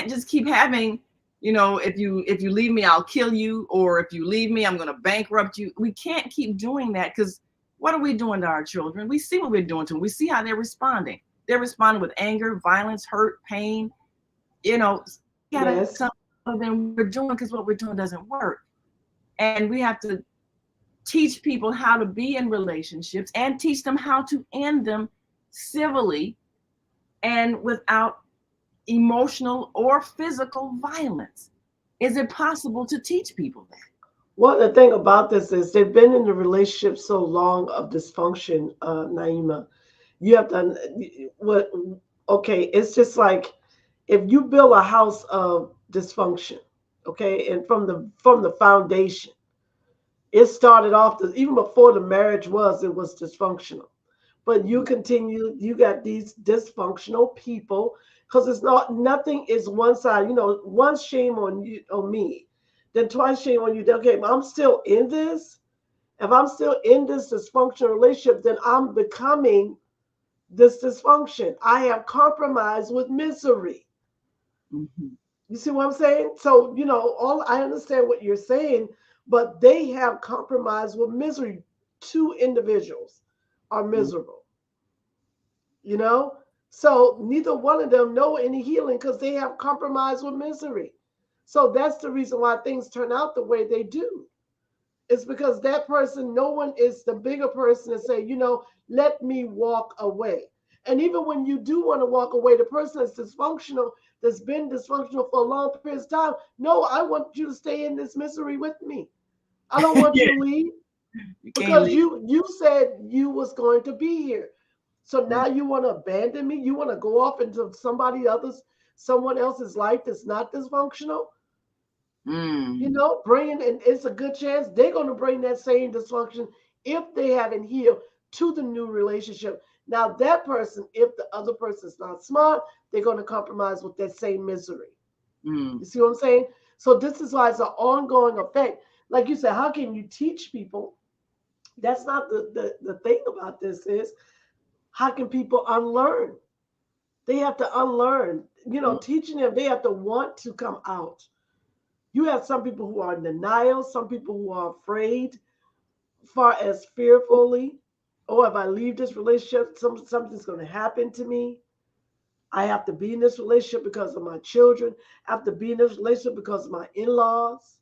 just keep having, if you leave me, I'll kill you, or if you leave me, I'm going to bankrupt you. We can't keep doing that, because what are we doing to our children? We see what we're doing to them. We see how they're responding. They're responding with anger, violence, hurt, pain. Gotta stop than we're doing, because what we're doing doesn't work. And we have to teach people how to be in relationships and teach them how to end them civilly and without emotional or physical violence. Is it possible to teach people that? Well, the thing about this is they've been in a relationship so long of dysfunction, Naima. You have to, okay, it's just like if you build a house of dysfunction, okay, and from the foundation, it started off, even before the marriage it was dysfunctional. But you continue, you got these dysfunctional people, because nothing is one side. Once shame on you, on me, then twice shame on you. Okay, I'm still in this. If I'm still in this dysfunctional relationship, then I'm becoming this dysfunction. I have compromised with misery. Mm-hmm. You see what I'm saying? So, I understand what you're saying, but they have compromised with misery. Two individuals are miserable, So neither one of them know any healing because they have compromised with misery. So that's the reason why things turn out the way they do. It's because that person, no one is the bigger person to say, let me walk away. And even when you do want to walk away, the person that's dysfunctional, that's been dysfunctional for a long period of time, no, I want you to stay in this misery with me. I don't want you to leave, because you said you was going to be here. So now you want to abandon me? You want to go off into someone else's life that's not dysfunctional? Bringing, and it's a good chance they're going to bring that same dysfunction if they haven't healed to the new relationship. Now that person, if the other person is not smart, they're going to compromise with that same misery. You see what I'm saying? So this is why it's an ongoing effect. Like you said, how can you teach people? That's not the thing about this is, how can people unlearn? They have to unlearn. Teaching them, they have to want to come out. You have some people who are in denial, some people who are afraid, far as fearfully, if I leave this relationship, something's going to happen to me. I have to be in this relationship because of my children. I have to be in this relationship because of my in-laws.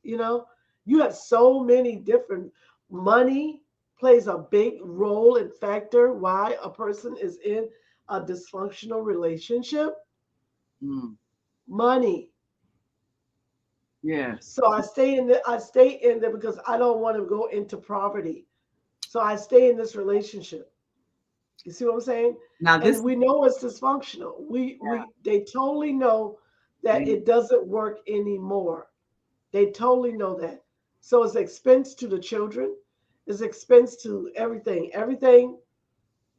You have so many different. Money plays a big role and factor why a person is in a dysfunctional relationship. Money. Yes. So I stay in there because I don't want to go into poverty. So I stay in this relationship. You see what I'm saying? Now and we know it's dysfunctional. They totally know that it doesn't work anymore. They totally know that. So it's expense to the children. It's expense to everything. Everything,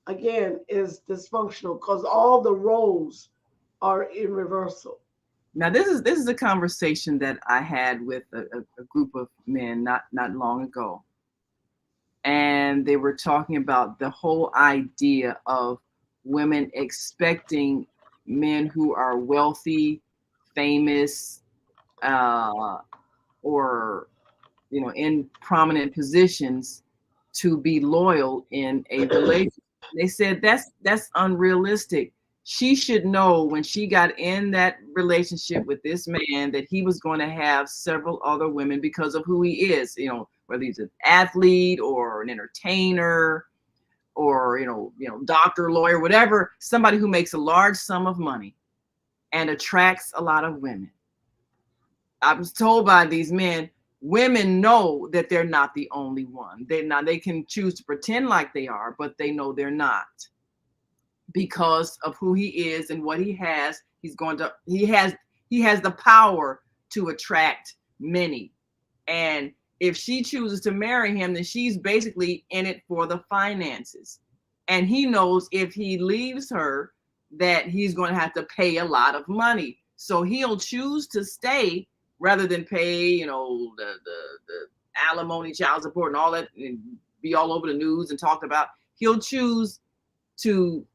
again, is dysfunctional because all the roles are in reversal. Now this is a conversation that I had with a group of men not long ago, and they were talking about the whole idea of women expecting men who are wealthy, famous, or in prominent positions to be loyal in a relationship. They said that's unrealistic. She should know when she got in that relationship with this man that he was going to have several other women because of who he is, whether he's an athlete or an entertainer or doctor, lawyer, whatever, somebody who makes a large sum of money and attracts a lot of women. I was told by these men, women know that they're not the only one. They can choose to pretend like they are, but they know they're not, because of who he is and what he has. He has the power to attract many. And if she chooses to marry him, then she's basically in it for the finances. And he knows if he leaves her that he's going to have to pay a lot of money. So he'll choose to stay rather than pay, the alimony, child support, and all that, and be all over the news and talked about. He'll choose to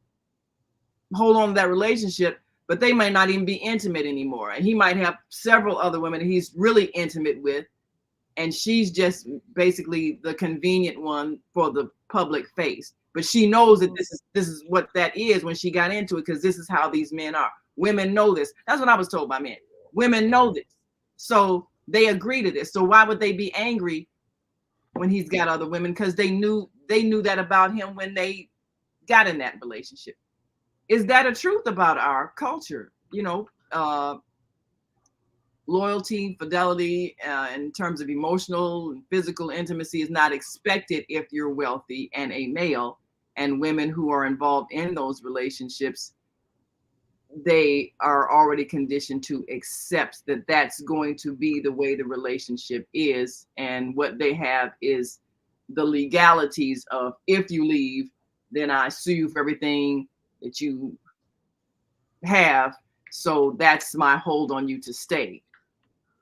hold on to that relationship, but they might not even be intimate anymore. And he might have several other women that he's really intimate with, and she's just basically the convenient one for the public face. But she knows that this is what that is when she got into it, because this is how these men are. Women know this. That's what I was told by men. Women know this. So they agree to this. So why would they be angry when he's got other women? Because they knew that about him when they got in that relationship. Is that a truth about our culture? Loyalty, fidelity, in terms of emotional and physical intimacy is not expected if you're wealthy and a male. And women who are involved in those relationships, they are already conditioned to accept that that's going to be the way the relationship is. And what they have is the legalities of, if you leave, then I sue you for everything that you have. So that's my hold on you to stay.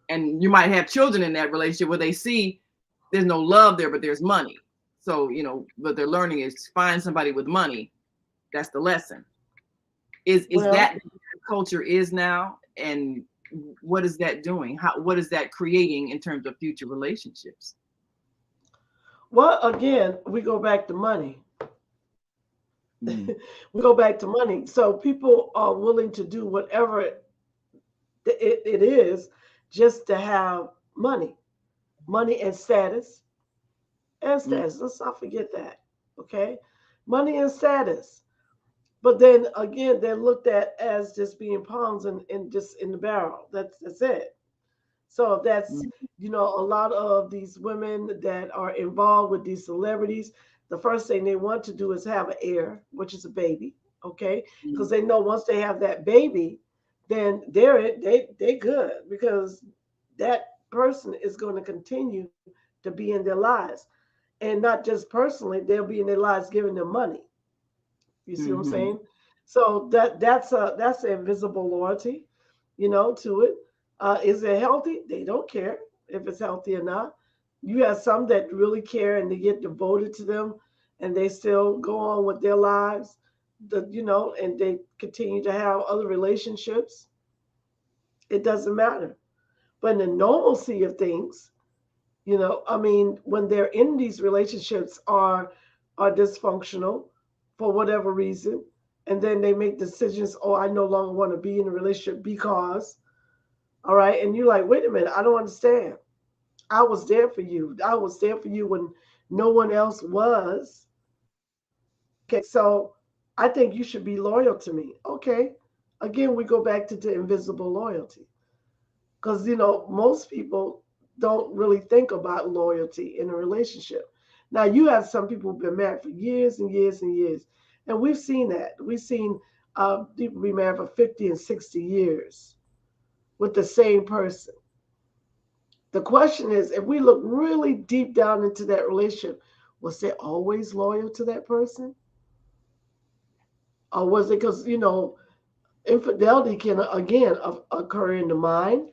And you might have children in that relationship where they see there's no love there, but there's money. So, what they're learning is find somebody with money. That's the lesson. Is that the culture is now? And what is that doing? What is that creating in terms of future relationships? Well, again, we go back to money. Mm. We go back to money. So people are willing to do whatever it is just to have money and status. And status. Let's not forget that. Okay? Money and status. But then again, they're looked at as just being pawns and just in the barrel. That's it. So that's, a lot of these women that are involved with these celebrities, the first thing they want to do is have an heir, which is a baby, okay? Because they know once they have that baby, then they good, because that person is going to continue to be in their lives. And not just personally, they'll be in their lives giving them money. You see what I'm saying? So that's an invisible loyalty, to it. Is it healthy? They don't care if it's healthy or not. You have some that really care and they get devoted to them, and they still go on with their lives, and they continue to have other relationships. It doesn't matter. But in the normalcy of things, when they're in these relationships are dysfunctional for whatever reason, and then they make decisions, oh, I no longer want to be in a relationship because, all right, and you're like, wait a minute, I don't understand. I was there for you. I was there for you when no one else was. Okay, so I think you should be loyal to me. Okay. Again, we go back to the invisible loyalty. Because, most people don't really think about loyalty in a relationship. Now, you have some people who've been married for years and years and years. And we've seen that. We've seen people be married for 50 and 60 years with the same person. The question is, if we look really deep down into that relationship, was they always loyal to that person? Or was it because, infidelity can, again, occur in the mind.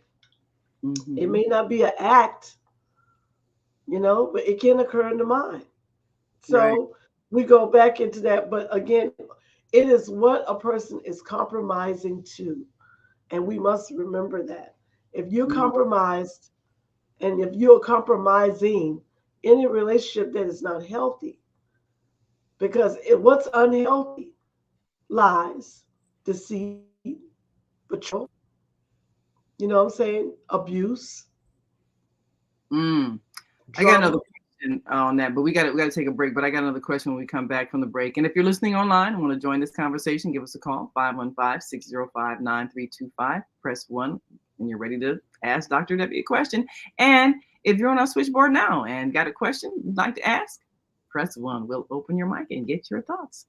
It may not be an act, but it can occur in the mind. So Right. we go back into that. But again, it is what a person is compromising to. And we must remember that. If you're compromised and if you're compromising any relationship that is not healthy, because what's unhealthy? Lies, deceit, betrayal, you know what I'm saying? Abuse. I got another question on that, but we got to take a break. But I got another question when we come back from the break. And if you're listening online and want to join this conversation, give us a call, 515-605-9325. Press 1 when you're ready to ask Dr. Debbie a question. And if you're on our switchboard now and got a question you'd like to ask, press 1. We'll open your mic and get your thoughts.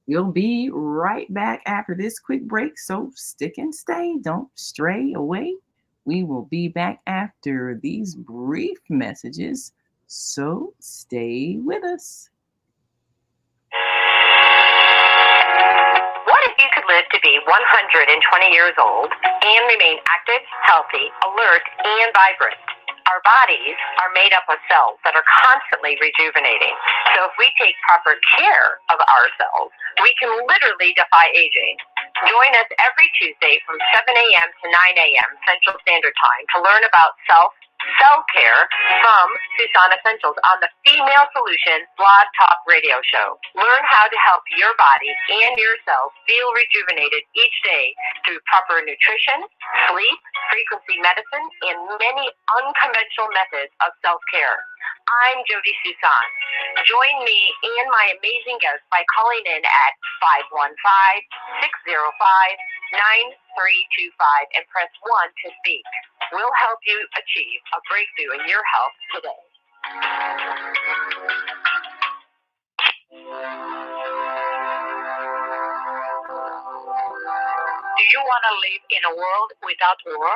We'll be right back after this quick break. So stick and stay. Don't stray away. We will be back after these brief messages. So stay with us. What if you could live to be 120 years old and remain active, healthy, alert, and vibrant? Our bodies are made up of cells that are constantly rejuvenating. So if we take proper care of ourselves, we can literally defy aging. Join us every Tuesday from 7 a.m. to 9 a.m. Central Standard Time to learn about self-care from Susan Essentials on the Female Solution Blog Talk Radio Show. Learn how to help your body and yourself feel rejuvenated each day through proper nutrition, sleep, frequency medicine, and many unconventional methods of self-care. I'm Jody Susan. Join me and my amazing guests by calling in at 515-605-9325 and press 1 to speak. We'll help you achieve a breakthrough in your health today. Do you want to live in a world without war?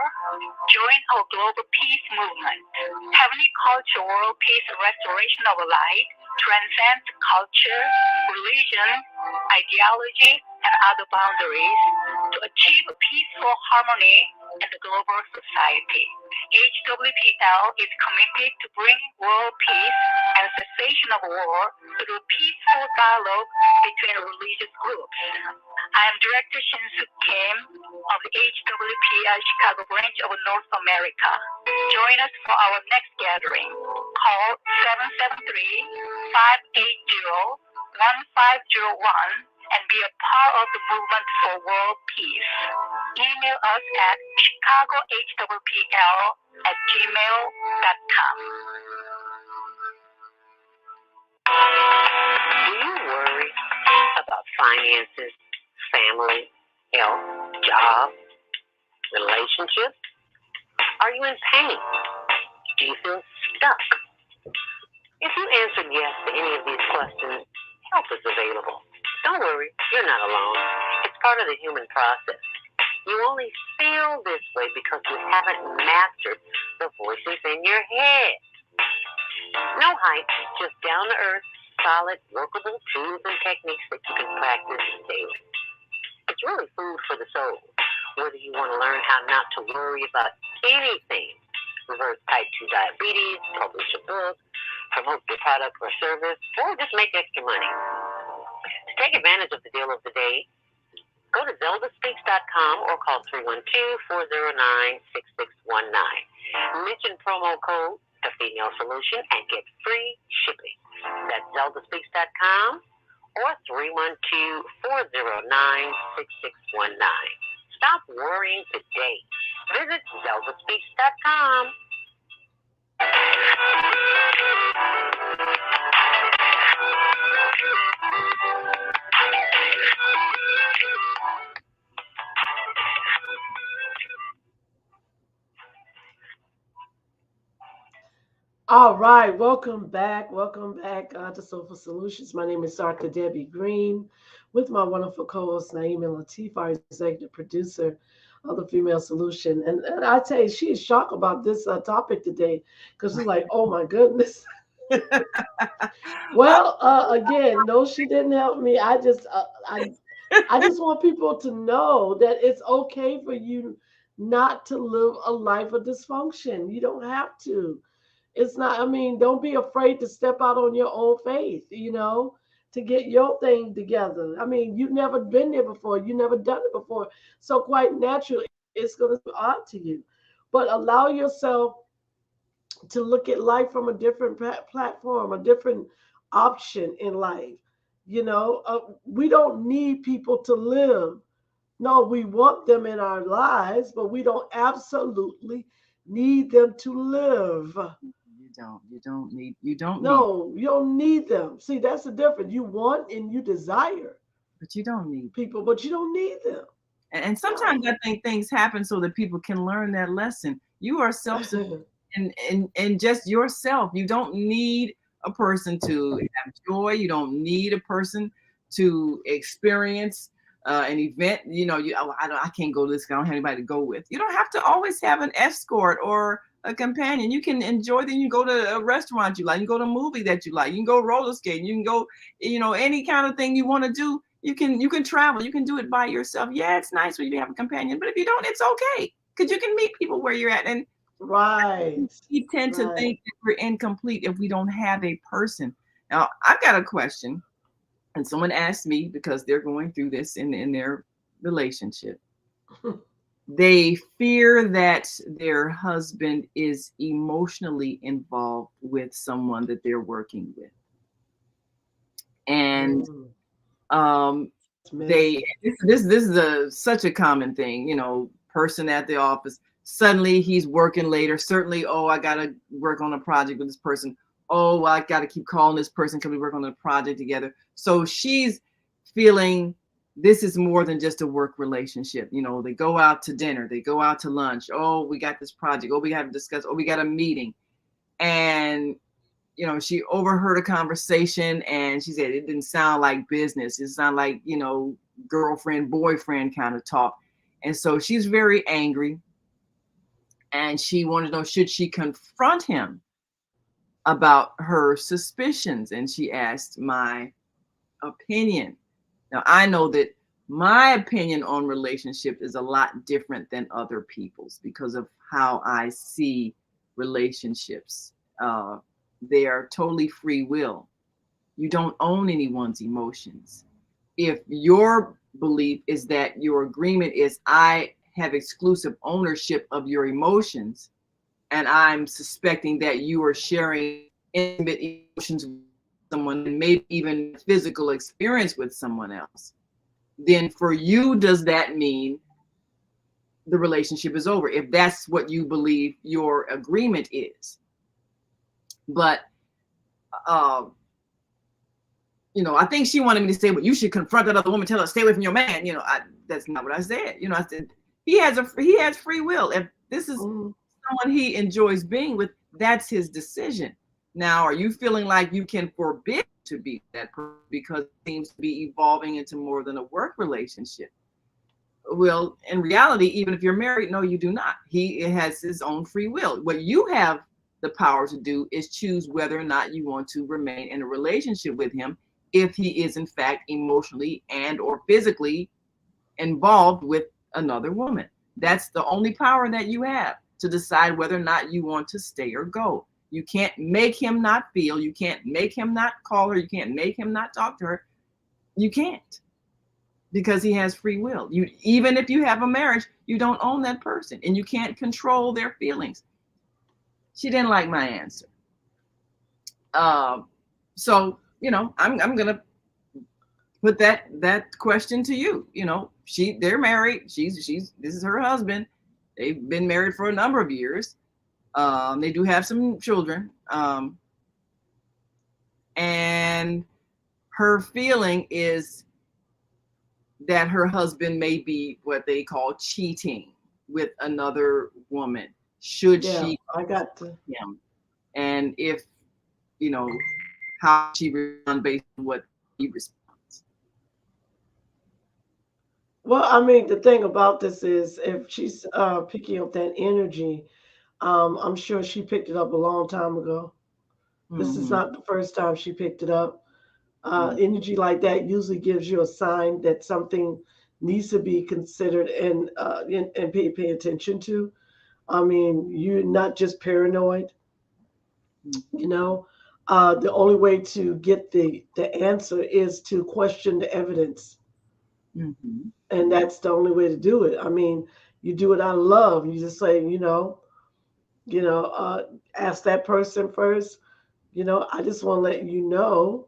Join our global peace movement. Heavenly Culture World Peace Restoration of Light transcends culture, religion, ideology, and other boundaries to achieve peaceful harmony in the global society. HWPL is committed to bringing world peace and cessation of war through peaceful dialogue between religious groups. I am Director Shin-Suk Kim of the HWPL Chicago branch of North America. Join us for our next gathering. Call 773-580-1501 and be a part of the movement for world peace. Email us at chicagohwpl@gmail.com. Do you worry about finances, family, health, job, relationships? Are you in pain? Do you feel stuck? If you answered yes to any of these questions, help is available. Don't worry, you're not alone. It's part of the human process. You only feel this way because you haven't mastered the voices in your head. No hype, just down-to-earth, solid, workable tools and techniques that you can practice daily. It's really food for the soul. Whether you want to learn how not to worry about anything, reverse type 2 diabetes, publish a book, promote your product or service, or just make extra money. To take advantage of the deal of the day, go to zeldaspeaks.com or call 312-409-6619. Mention promo code The Female Solution and get free shipping. That's zeldaspeaks.com or 312-409-6619. Stop worrying today. Visit zeldaspeaks.com. All right, welcome back to Soulful Solutions. My name is Dr. Debbie Green with my wonderful co-host Naima Latif, our executive producer of the Female Solution. And I tell you, she is shocked about this topic today because she's like, oh my goodness. Well, again, no, she didn't help me. I just want people to know that it's okay for you not to live a life of dysfunction. You don't have to. It's not, I mean, don't be afraid to step out on your own faith, to get your thing together. I mean, you've never been there before. You've never done it before. So quite naturally, it's going to be odd to you. But allow yourself to look at life from a different platform, a different option in life. We don't need people to live. No, we want them in our lives, but we don't absolutely need them to live. You You don't need, No, you don't need them. See, that's the difference. You want and you desire but you don't need. people, but you don't need them. And sometimes No. I think things happen so that people can learn that lesson. You are self-sufficient and just yourself. You don't need a person to have joy. You don't need a person to experience an event. You know, oh, I can't go to this. I don't have anybody to go with. You don't have to always have an escort or a companion. You can enjoy. Then you go to a restaurant you like. You go to a movie that you like. You can go roller skating. You can go, any kind of thing you want to do. You can travel. You can do it by yourself. Yeah, it's nice when you have a companion, but if you don't, it's okay because you can meet people where you're at. And Right. we tend to Right. think that we're incomplete if we don't have a person. Now, I've got a question, and someone asked me because they're going through this in their relationship. They fear that their husband is emotionally involved with someone that they're working with. And Mm, um it's they messy. this is such a common thing, person at the office, suddenly he's working later, certainly, oh, I gotta work on a project with this person, oh, well, I gotta keep calling this person because we work on a project together. So she's feeling this is more than just a work relationship. They go out to dinner, they go out to lunch, oh, we got this project, oh, we have to discuss, oh, we got a meeting. And she overheard a conversation and she said it didn't sound like business. It sounded like, girlfriend, boyfriend kind of talk. And so she's very angry and she wanted to know, should she confront him about her suspicions? And she asked my opinion. Now, I know that my opinion on relationships is a lot different than other people's because of how I see relationships. They are totally free will. You don't own anyone's emotions. If your belief is that your agreement is, I have exclusive ownership of your emotions, and I'm suspecting that you are sharing intimate emotions with someone and maybe even physical experience with someone else, then for you, does that mean the relationship is over? If that's what you believe your agreement is. But uh, I think she wanted me to say, well, you should confront that other woman, tell her stay away from your man. That's not what I said. I said he has free will. If this is Mm. someone he enjoys being with, that's his decision. Now, are you feeling like you can forbid to be that person because it seems to be evolving into more than a work relationship? Well, in reality, even if you're married, no, you do not. He has his own free will. What you have the power to do is choose whether or not you want to remain in a relationship with him if he is in fact emotionally and or physically involved with another woman. That's the only power that you have to decide whether or not you want to stay or go. You can't make him not feel. You can't make him not call her. You can't make him not talk to her. You can't, because he has free will. Even if you have a marriage, you don't own that person and you can't control their feelings. She didn't like my answer. So I'm gonna put that question to you. They're married. This is her husband. They've been married for a number of years. They do have some children. And her feeling is that her husband may be what they call cheating with another woman. Should Yeah, she I got to. him? And if you know, how she respond based on what he responds. Well, I mean, the thing about this is if she's picking up that energy, I'm sure she picked it up a long time ago. This is Mm-hmm. not the first time she picked it up. Mm-hmm. Energy like that usually gives you a sign that something needs to be considered and pay attention to. I mean, you're not just paranoid, you know. The only way to get the answer is to question the evidence, Mm-hmm. and that's the only way to do it. I mean, you do it out of love. You just say, you know, ask that person first. I just want to let you know,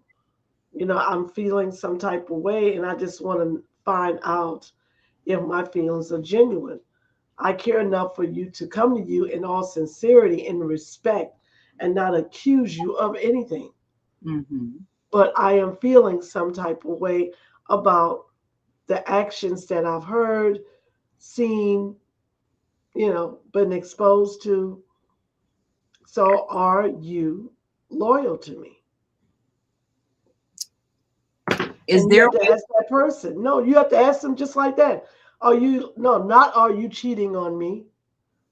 I'm feeling some type of way, and I just want to find out if my feelings are genuine. I care enough for you to come to you in all sincerity and respect and not accuse you of anything. Mm-hmm. But I am feeling some type of way about the actions that I've heard, seen, been exposed to. So are you loyal to me? Is And you there have to ask that person. No, you have to ask them just like that. Are you, no, not are you cheating on me?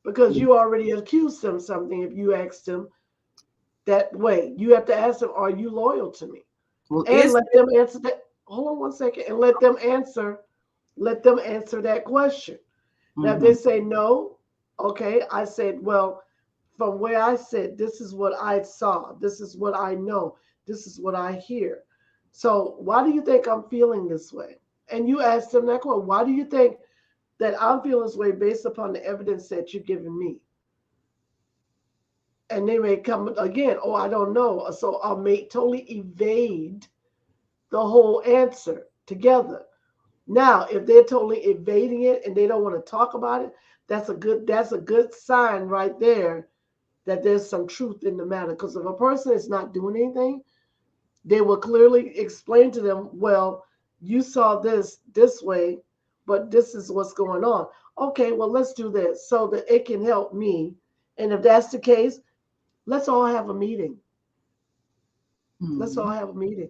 Because you already accused them something if you asked them that way. You have to ask them, are you loyal to me? well And is let them answer that. Hold on one second. And let them answer that question. Now, if they mm-hmm. say no, okay, I said, well, from where I sit, this is what I saw. This is what I know. This is what I hear. So why do you think I'm feeling this way? And you ask them that question. Why do you think that I'm feeling this way based upon the evidence that you've given me? And they may come again, oh, I don't know. So I'll make totally evade the whole answer together. Now, if they're totally evading it and they don't want to talk about it, that's a good sign right there that there's some truth in the matter. Because if a person is not doing anything, they will clearly explain to them, well, you saw this way, but this is what's going on. Okay, well, let's do this so that it can help me. And if that's the case, let's all have a meeting. Let's all Mm-hmm. have a meeting.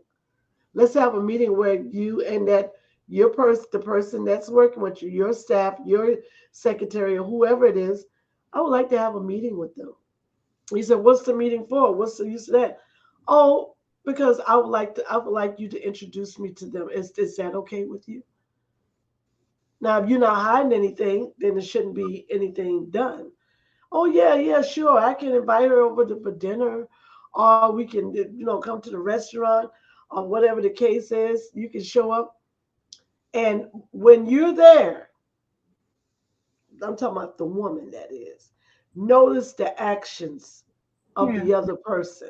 Let's have a meeting where you and the person that's working with you, your staff, your secretary, or whoever it is, I would like to have a meeting with them. He said, "What's the meeting for? What's the use of that?" Oh, because I would like you to introduce me to them. Is that okay with you? Now, if you're not hiding anything, then there shouldn't be anything done. Oh yeah, yeah, sure. I can invite her over for dinner, or we can, come to the restaurant, or whatever the case is. You can show up, and when you're there, I'm talking about the woman that is. Notice the actions of Yeah. the other person.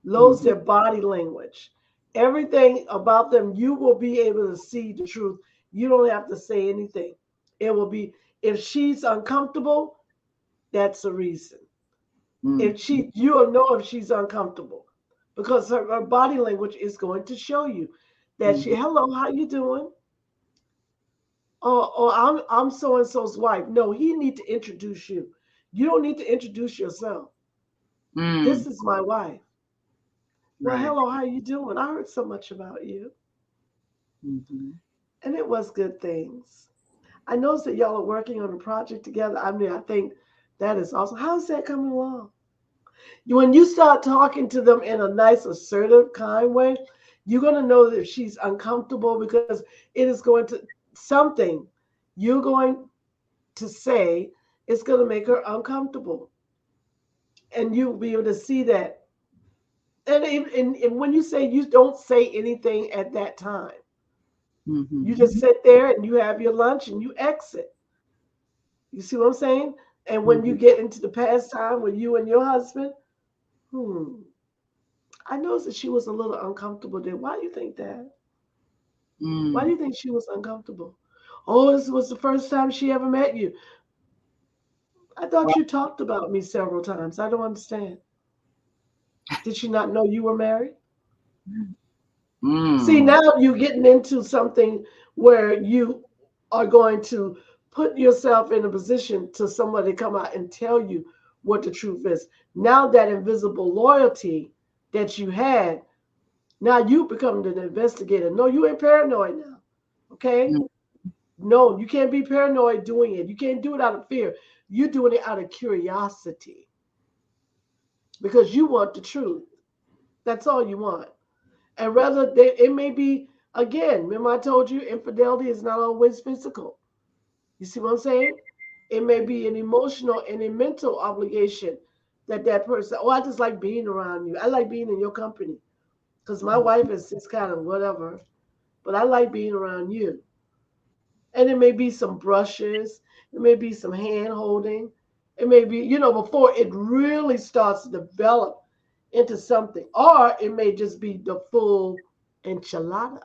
Knows Mm-hmm. their body language. Everything about them, you will be able to see the truth. You don't have to say anything. It will be, if she's uncomfortable, that's the reason. If Mm-hmm. you'll know if she's uncomfortable because her body language is going to show you that Mm-hmm. hello, how you doing? Or I'm so and so's wife. No, he need to introduce you. You don't need to introduce yourself. Mm. This is my wife. Well, Right. hello, how you doing? I heard so much about you. Mm-hmm. And it was good things. I noticed that y'all are working on a project together. I mean, I think that is awesome. How's that coming along? When you start talking to them in a nice, assertive, kind way, you're going to know that she's uncomfortable because it is going to, something you're going to say is going to make her uncomfortable. And you'll be able to see that. And when you say you don't say anything at that time, you Mm-hmm. just sit there and you have your lunch and you exit. You see what I'm saying? And when you Mm-hmm. get into the pastime with you and your husband, hmm, I noticed that she was a little uncomfortable there. Why do you think that? Why do Mm. you think she was uncomfortable? Oh, this was the first time she ever met you. I thought Well, you talked about me several times. I don't understand. Did she not know you were married? See, mm. now you're getting into something where you are going to put yourself in a position to somebody come out and tell you what the truth is. Now that invisible loyalty that you had, now you become an investigator. No, you ain't paranoid now. Okay? Mm. No, you can't be paranoid doing it. You can't do it out of fear. You're doing it out of curiosity because you want the truth. That's all you want. And rather, it may be, again, remember I told you infidelity is not always physical. You see what I'm saying? It may be an emotional and a mental obligation that person, oh, I just like being around you. I like being in your company because my wife is just kind of whatever, but I like being around you. And it may be some brushes, it may be some hand holding, it may be, before it really starts to develop into something, or it may just be the full enchilada.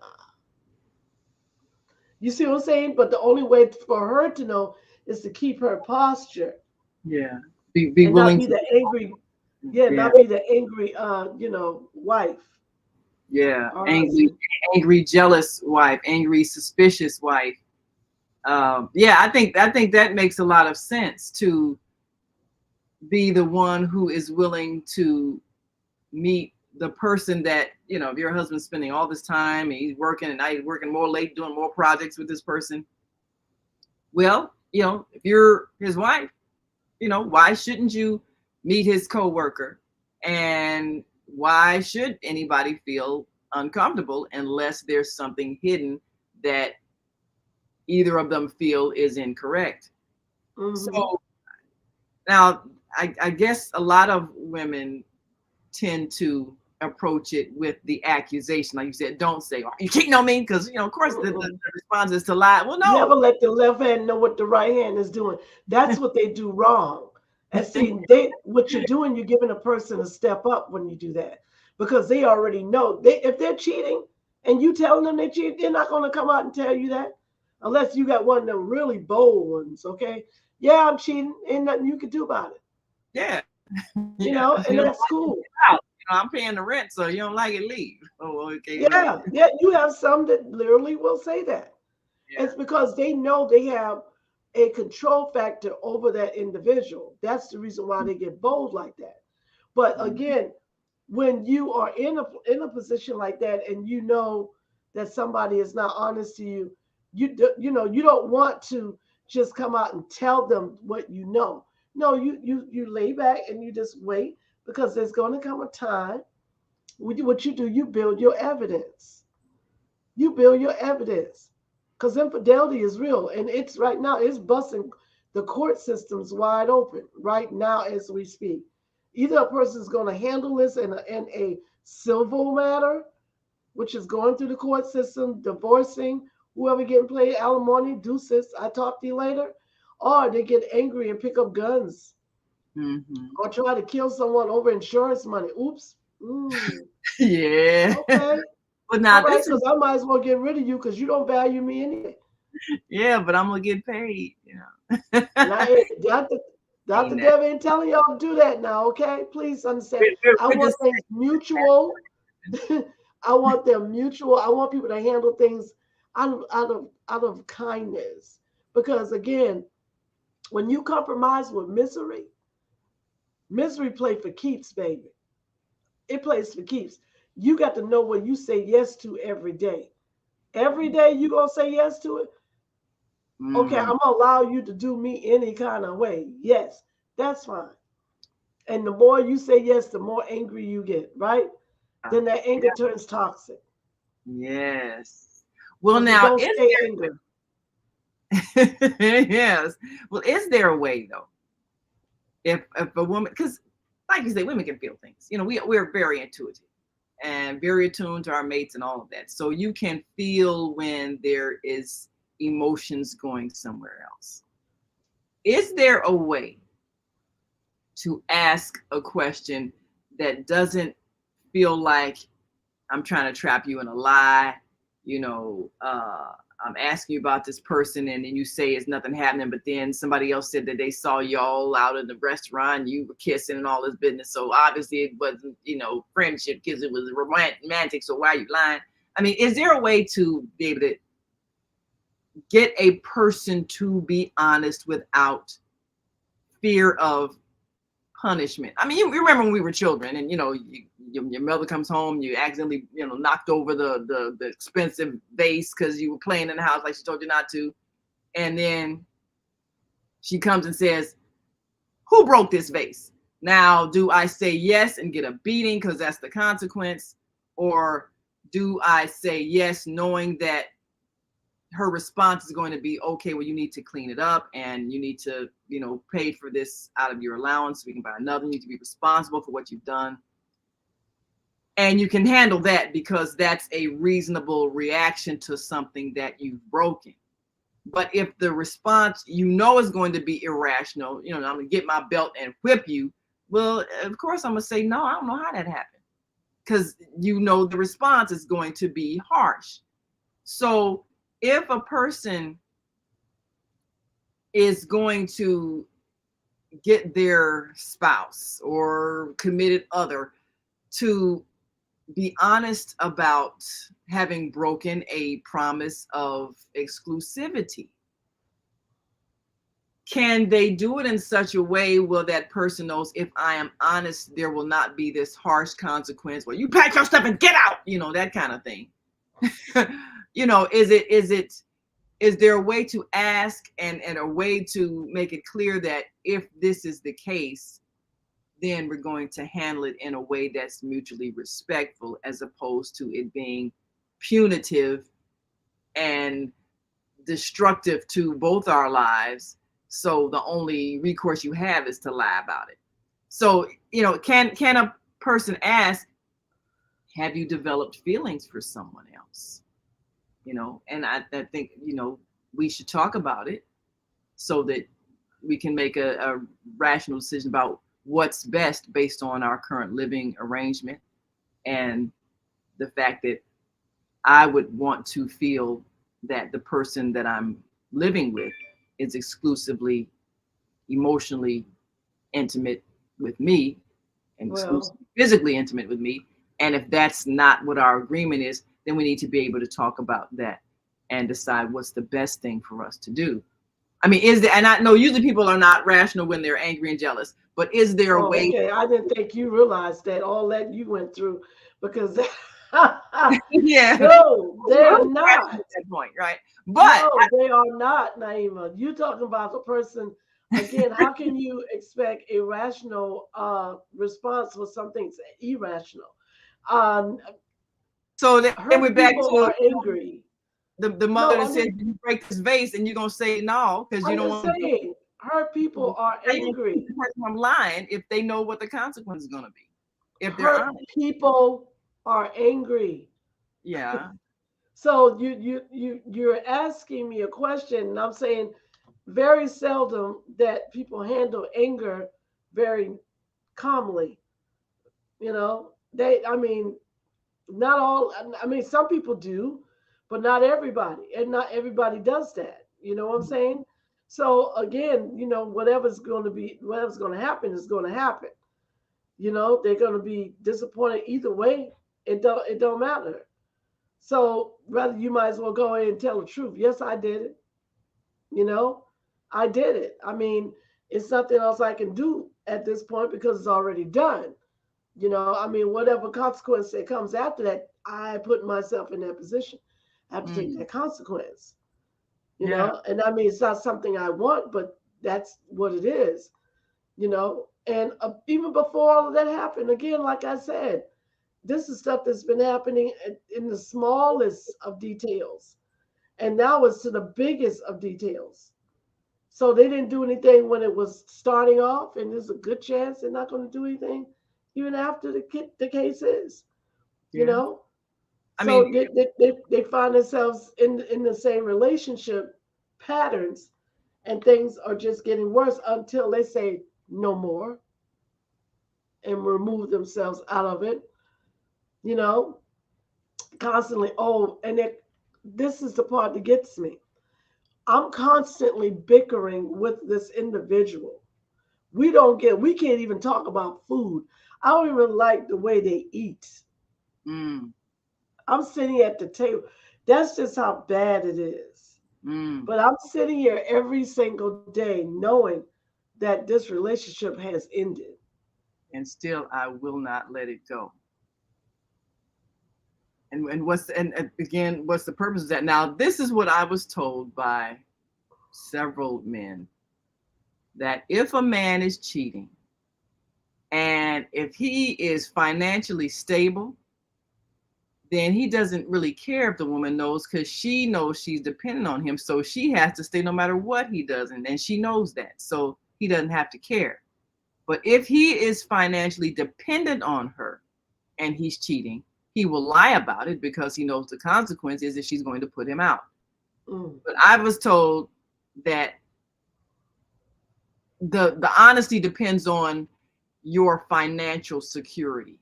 You see what I'm saying? But the only way for her to know is to keep her posture Yeah. Be and not willing be to. the angry. Yeah, Yeah, not be the angry, wife. yeah. Or Angry, husband. angry, jealous wife, angry, suspicious wife. Yeah, I think that makes a lot of sense to be the one who is willing to meet the person that, if your husband's spending all this time and he's working and now he's working more late doing more projects with this person. Well, if you're his wife, why shouldn't you meet his coworker? And why should anybody feel uncomfortable unless there's something hidden that either of them feel is incorrect? Hmm. So now I guess a lot of women tend to approach it with the accusation, like you said, don't say, "Are you cheating on me?" Because of course, the response is to lie. Well, Never no. let the left hand know what the right hand is doing. That's what they do wrong. And see, what you're doing, you're giving a person a step up when you do that, because they already know if they're cheating and you telling them they cheat, they're not going to come out and tell you that unless you got one of them really bold ones. Okay, yeah, I'm cheating, ain't nothing you can do about it. Yeah, yeah. You And don't that's like it, cool. get out. I'm paying the rent, so you don't like it, leave. Oh, okay, look at Yeah, yeah, you have some that literally will say that. yeah. It's because they know they have a control factor over that individual. That's the reason why they get bold like that. But Mhm. again, when you are in a position like that and you know that somebody is not honest to you, you don't want to just come out and tell them what you know. No, you lay back and you just wait, because there's going to come a time. What you do, you build your evidence. You build your evidence, because infidelity is real, and it's right now, it's busting the court systems wide open right now as we speak. Either a person's going to handle this in a civil matter, which is going through the court system, divorcing whoever getting paid alimony, deuces, I talk to you later, or they get angry and pick up guns Mhm. or try to kill someone over insurance money. Oops. Mm, Yeah. okay. But All now right, this because is, I might as well get rid of you because you don't value me anyway. yeah, but I'm gonna get paid. And I ain't Dr. Ain't that? Dev ain't telling y'all to do that now, okay? Please understand. I We're want just things mutual. I want them mutual. I want people to handle things out of kindness. Because again, when you compromise with misery, misery play for keeps, baby. It plays for keeps. You got to know what you say yes to every day. Every day you gonna say yes to it. Okay, mm, I'm gonna allow you to do me any kind of way. Yes, that's fine. And the more you say yes, the more angry you get, right? Then that anger turns toxic. yes. Well, So now don't is stay angry. yes. Well, is there a way though? If a woman, because like you say, women can feel things. We're very intuitive and very attuned to our mates and all of that. So you can feel when there is emotions going somewhere else. Is there a way to ask a question that doesn't feel like I'm trying to trap you in a lie? I'm asking you about this person, and then you say it's nothing happening, but then somebody else said that they saw y'all out in the restaurant, and you were kissing and all this business. So obviously it wasn't, friendship because it was romantic. So why are you lying? I mean, is there a way to be able to get a person to be honest without fear of punishment? I mean, you remember when we were children, and your mother comes home, you accidentally knocked over the expensive vase because you were playing in the house like she told you not to, and then she comes and says, "Who broke this vase?" Now, do I say yes and get a beating because that's the consequence, or do I say yes knowing that her response is going to be, okay, well, you need to clean it up and you need to, pay for this out of your allowance so we can buy another. You need to be responsible for what you've done. And you can handle that because that's a reasonable reaction to something that you've broken. But if the response, is going to be irrational, I'm going to get my belt and whip you. Well, of course, I'm going to say, no, I don't know how that happened. Because the response is going to be harsh. So if a person is going to get their spouse or committed other to be honest about having broken a promise of exclusivity. Can they do it in such a way where that person knows, if I am honest, there will not be this harsh consequence where you pack your stuff and get out, that kind of thing. Is there a way to ask and a way to make it clear that if this is the case, then we're going to handle it in a way that's mutually respectful, as opposed to it being punitive and destructive to both our lives? So the only recourse you have is to lie about it. So, can a person ask, have you developed feelings for someone else? And I think, we should talk about it so that we can make a rational decision about what's best based on our current living arrangement, and the fact that I would want to feel that the person that I'm living with is exclusively emotionally intimate with me and exclusively physically intimate with me. And if that's not what our agreement is, then we need to be able to talk about that and decide what's the best thing for us to do. I mean, and I know usually people are not rational when they're angry and jealous, but is there a way? Okay, I didn't think you realized that all that you went through, because yeah, no, they're not. At that point, right? But no, they are not, Naima. You talking about the person again? How can you expect a rational response when something's irrational? So then we're back people to are angry. The mother that said, you break this vase, and you're gonna say no because you don't want to. Hurt people are angry. I'm lying if they know what the consequence is gonna be. If they're hurt honest. People are angry. Yeah. So you're asking me a question, and I'm saying very seldom that people handle anger very calmly. Not all. I mean, some people do, but not everybody, and not everybody does that. You know what I'm saying? So again, whatever's going to happen is going to happen. They're going to be disappointed either way. It don't matter. So rather, you might as well go ahead and tell the truth. Yes, I did it. I did it. I mean, it's nothing else I can do at this point because it's already done. I mean, whatever consequence that comes after that, I put myself in that position. I have to take that consequence. And I mean, it's not something I want, but that's what it is. And even before all of that happened, again, like I said, this is stuff that's been happening in the smallest of details. And now it's to the biggest of details. So they didn't do anything when it was starting off, and there's a good chance they're not going to do anything even after the case is. I mean, they find themselves in the same relationship patterns, and things are just getting worse until they say no more and remove themselves out of it. Constantly. And this is the part that gets me. I'm constantly bickering with this individual. We can't even talk about food. I don't even like the way they eat. I'm sitting at the table. That's just how bad it is. But I'm sitting here every single day knowing that this relationship has ended. And still, I will not let it go. And again, what's the purpose of that? Now, this is what I was told by several men, that if a man is cheating and if he is financially stable, then he doesn't really care if the woman knows, because she knows she's dependent on him. So she has to stay no matter what he does. And she knows that. So he doesn't have to care. But if he is financially dependent on her and he's cheating, he will lie about it because he knows the consequence is that she's going to put him out. But I was told that the honesty depends on your financial security.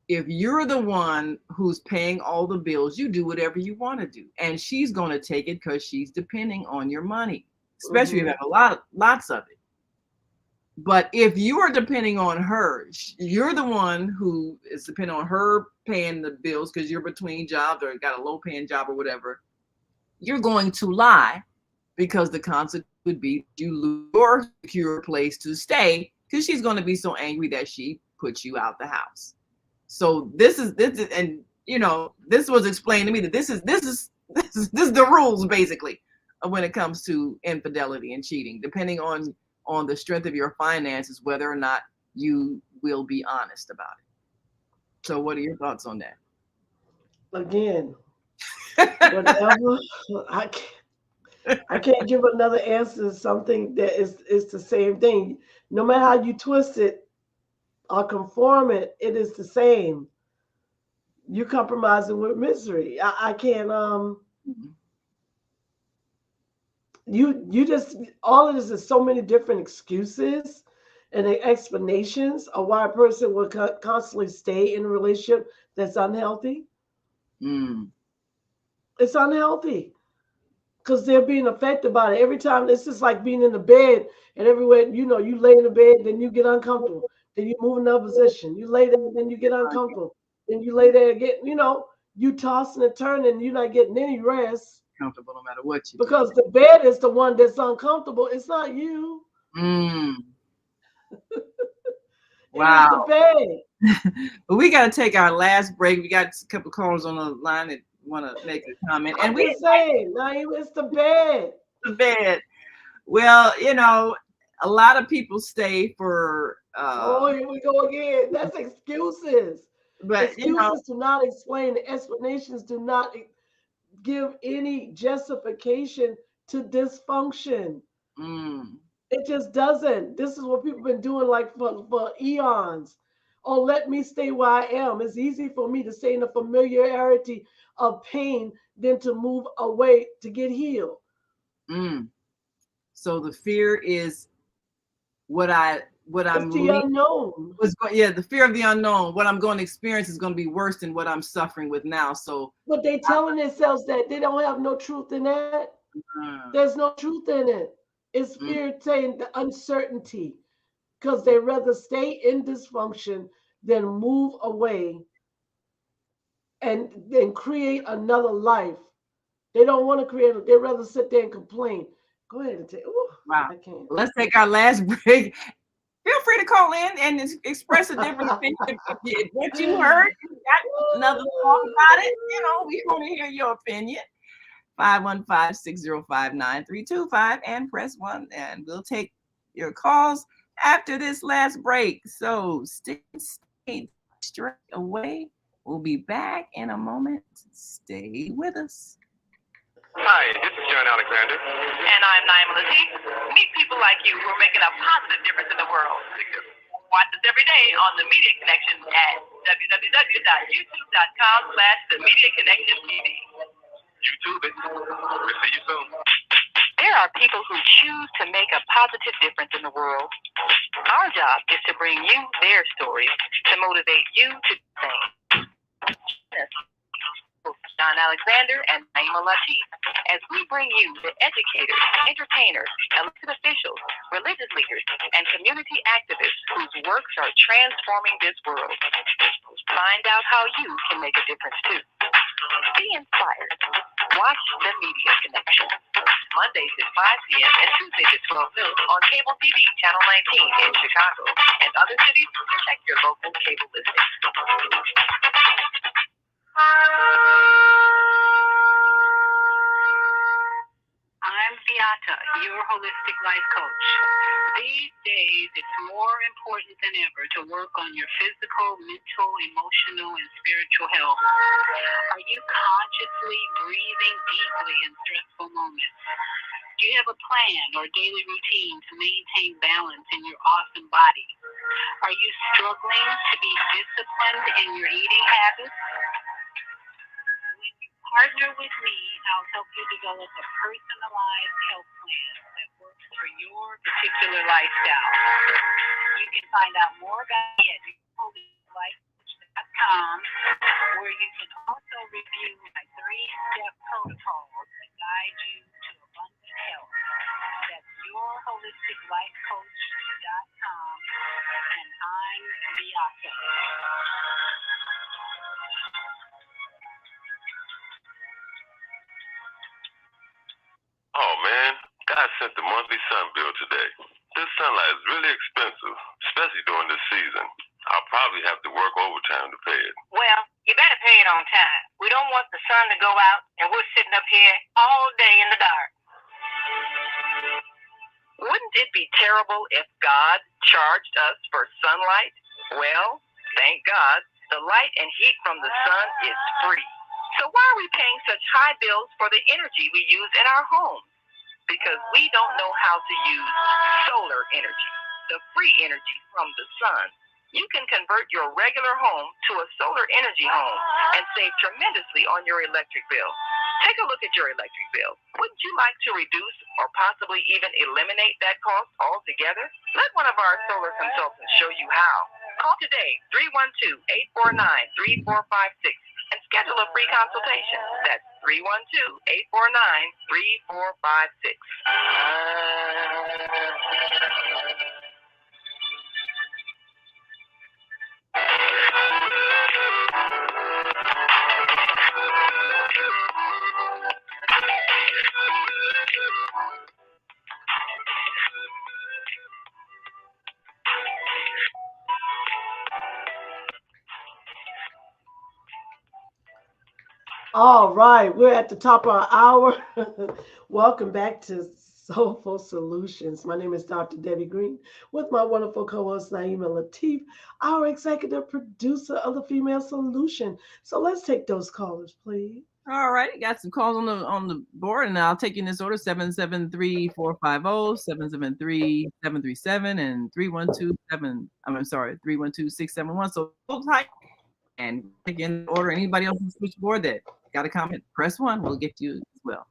If you're the one who's paying all the bills, you do whatever you want to do. And she's going to take it because she's depending on your money, especially if you have lots of it. But if you are depending on her, you're the one who is depending on her paying the bills because you're between jobs or got a low paying job or whatever. You're going to lie because the consequence would be you lose your secure place to stay because she's going to be so angry that she puts you out the house. So this is, and this was explained to me that this is the rules basically when it comes to infidelity and cheating, depending on the strength of your finances, whether or not you will be honest about it. So what are your thoughts on that? Again, whatever. I can't give another answer to something that is the same thing. No matter how you twist it or conform it, it is the same. You compromising with misery. I can't you just all of this is so many different excuses and explanations of why a person will constantly stay in a relationship that's unhealthy. Mm. It's unhealthy because they're being affected by it every time. It's just like being in the bed and everywhere, you lay in the bed, then you get uncomfortable, then you move in another position, you lay there, then you get uncomfortable, then you lay there again, you tossing and turning, you're not getting any rest Comfortable no matter what you do. because the bed is the one that's uncomfortable. It's not you. Mm. It is the Wow. bed. But we got to take our last break. We got a couple callers on the line that want to make a comment, and I'm we just saying, Naeem, it's the bed. the bed. Well, a lot of people stay for Oh, here we go again. That's excuses. but Excuses do not explain. Explanations do not give any justification to dysfunction. mm, It just doesn't. This is what people been doing like for eons. Oh, let me stay where I am. It's easy for me to stay in the familiarity of pain than to move away to get healed. mm. So the fear is what It's I'm the unknown. yeah, the fear of the unknown. What I'm going to experience is going to be worse than what I'm suffering with now. So But they telling themselves that they don't have no truth in that. uh, There's no truth in it. It's mm, fear saying the uncertainty because they rather stay in dysfunction than move away and then create another life. They don't want to create it. They rather sit there and complain. Go ahead and take. Ooh, wow. I can't. Let's take our last break. Feel free to call in and express a different opinion if you did what you heard. You got another thought about it. We want to hear your opinion. 515-605-9325 and press 1, and we'll take your calls after this last break. So stay straight away. We'll be back in a moment. Stay with us. Hi, this is John Alexander. And I'm Naima Latif. Meet people like you who are making a positive difference in the world. Watch us every day on The Media Connection at www.youtube.com/The Media Connection TV. YouTube it. We'll see you soon. There are people who choose to make a positive difference in the world. Our job is to bring you their stories to motivate you to do the same. John Alexander and Naima Latif, as we bring you the educators, entertainers, elected officials, religious leaders, and community activists whose works are transforming this world. Find out how you can make a difference too. Be inspired. Watch The Media Connection. Mondays at 5 p.m. and Tuesdays at 12 noon on Cable TV, Channel 19 in Chicago. And other cities, check your local cable listings. I'm Beata, your holistic life coach. These days, it's more important than ever to work on your physical, mental, emotional, and spiritual health. Are you consciously breathing deeply in stressful moments? Do you have a plan or daily routine to maintain balance in your awesome body? Are you struggling to be disciplined in your eating habits? When you partner with me, I'll help you develop a personalized health plan that works for your particular lifestyle. You can find out more about me at yourholisticlifecoach.com, where you can also review my 3-step protocols that guide you to abundant health. That's yourholisticlifecoach.com. sent the monthly sun bill today. This sunlight is really expensive, especially during this season. I'll probably have to work overtime to pay it. Well, you better pay it on time. We don't want the sun to go out and we're sitting up here all day in the dark. Wouldn't it be terrible if God charged us for sunlight? Well, thank God, the light and heat from the sun is free. So why are we paying such high bills for the energy we use in our homes? Because we don't know how to use solar energy, the free energy from the sun. You can convert your regular home to a solar energy home and save tremendously on your electric bill. Take a look at your electric bill. Wouldn't you like to reduce or possibly even eliminate that cost altogether? Let one of our solar consultants show you how. Call today, 312-849-3456, and schedule a free consultation. That's 312-849-3456. All right, we're at the top of our hour. Welcome back to Soulful Solutions. My name is Dr. Debbie Green with my wonderful co-host Naima Latif, our executive producer of the Female Solution. So let's take those callers, please. All right, got some calls on the board, and I'll take in this order: 773-450, 773-737, and 312-671. So hold tight and take in order. Anybody else on the switchboard that got a comment, press 1. We'll get to you as well.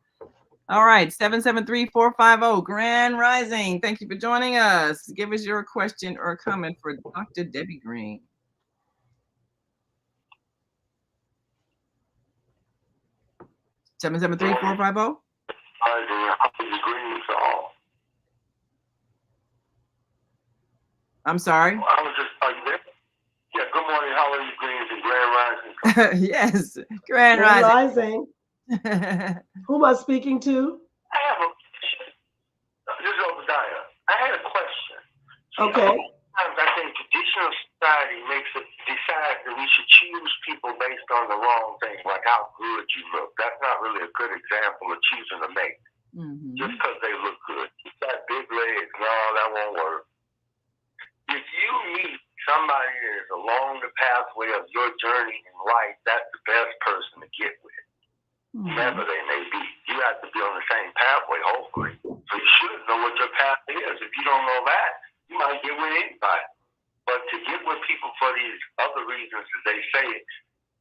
All right, 773-450, Grand Rising. Thank you for joining us. Give us your question or comment for Dr. Debbie Green. 773-450. I'm sorry. I was just, are you there? Yeah, good morning. How are you, Greens and Grand Rising? Yes, Grand Rising. Who am I speaking to? I have a question. This is Obadiah. I had a question. Okay. Sometimes I think traditional society makes us decide that we should choose people based on the wrong thing, like how good you look. That's not really a good example of choosing a mate. Mm-hmm. Just because they look good. You got big legs, no, that won't work. If you meet somebody that is along the pathway of your journey in life, that's the best person to get with. Whoever they may be. You have to be on the same pathway, hopefully. So you should know what your path is. If you don't know that, you might get with anybody. But to get with people for these other reasons, as they say,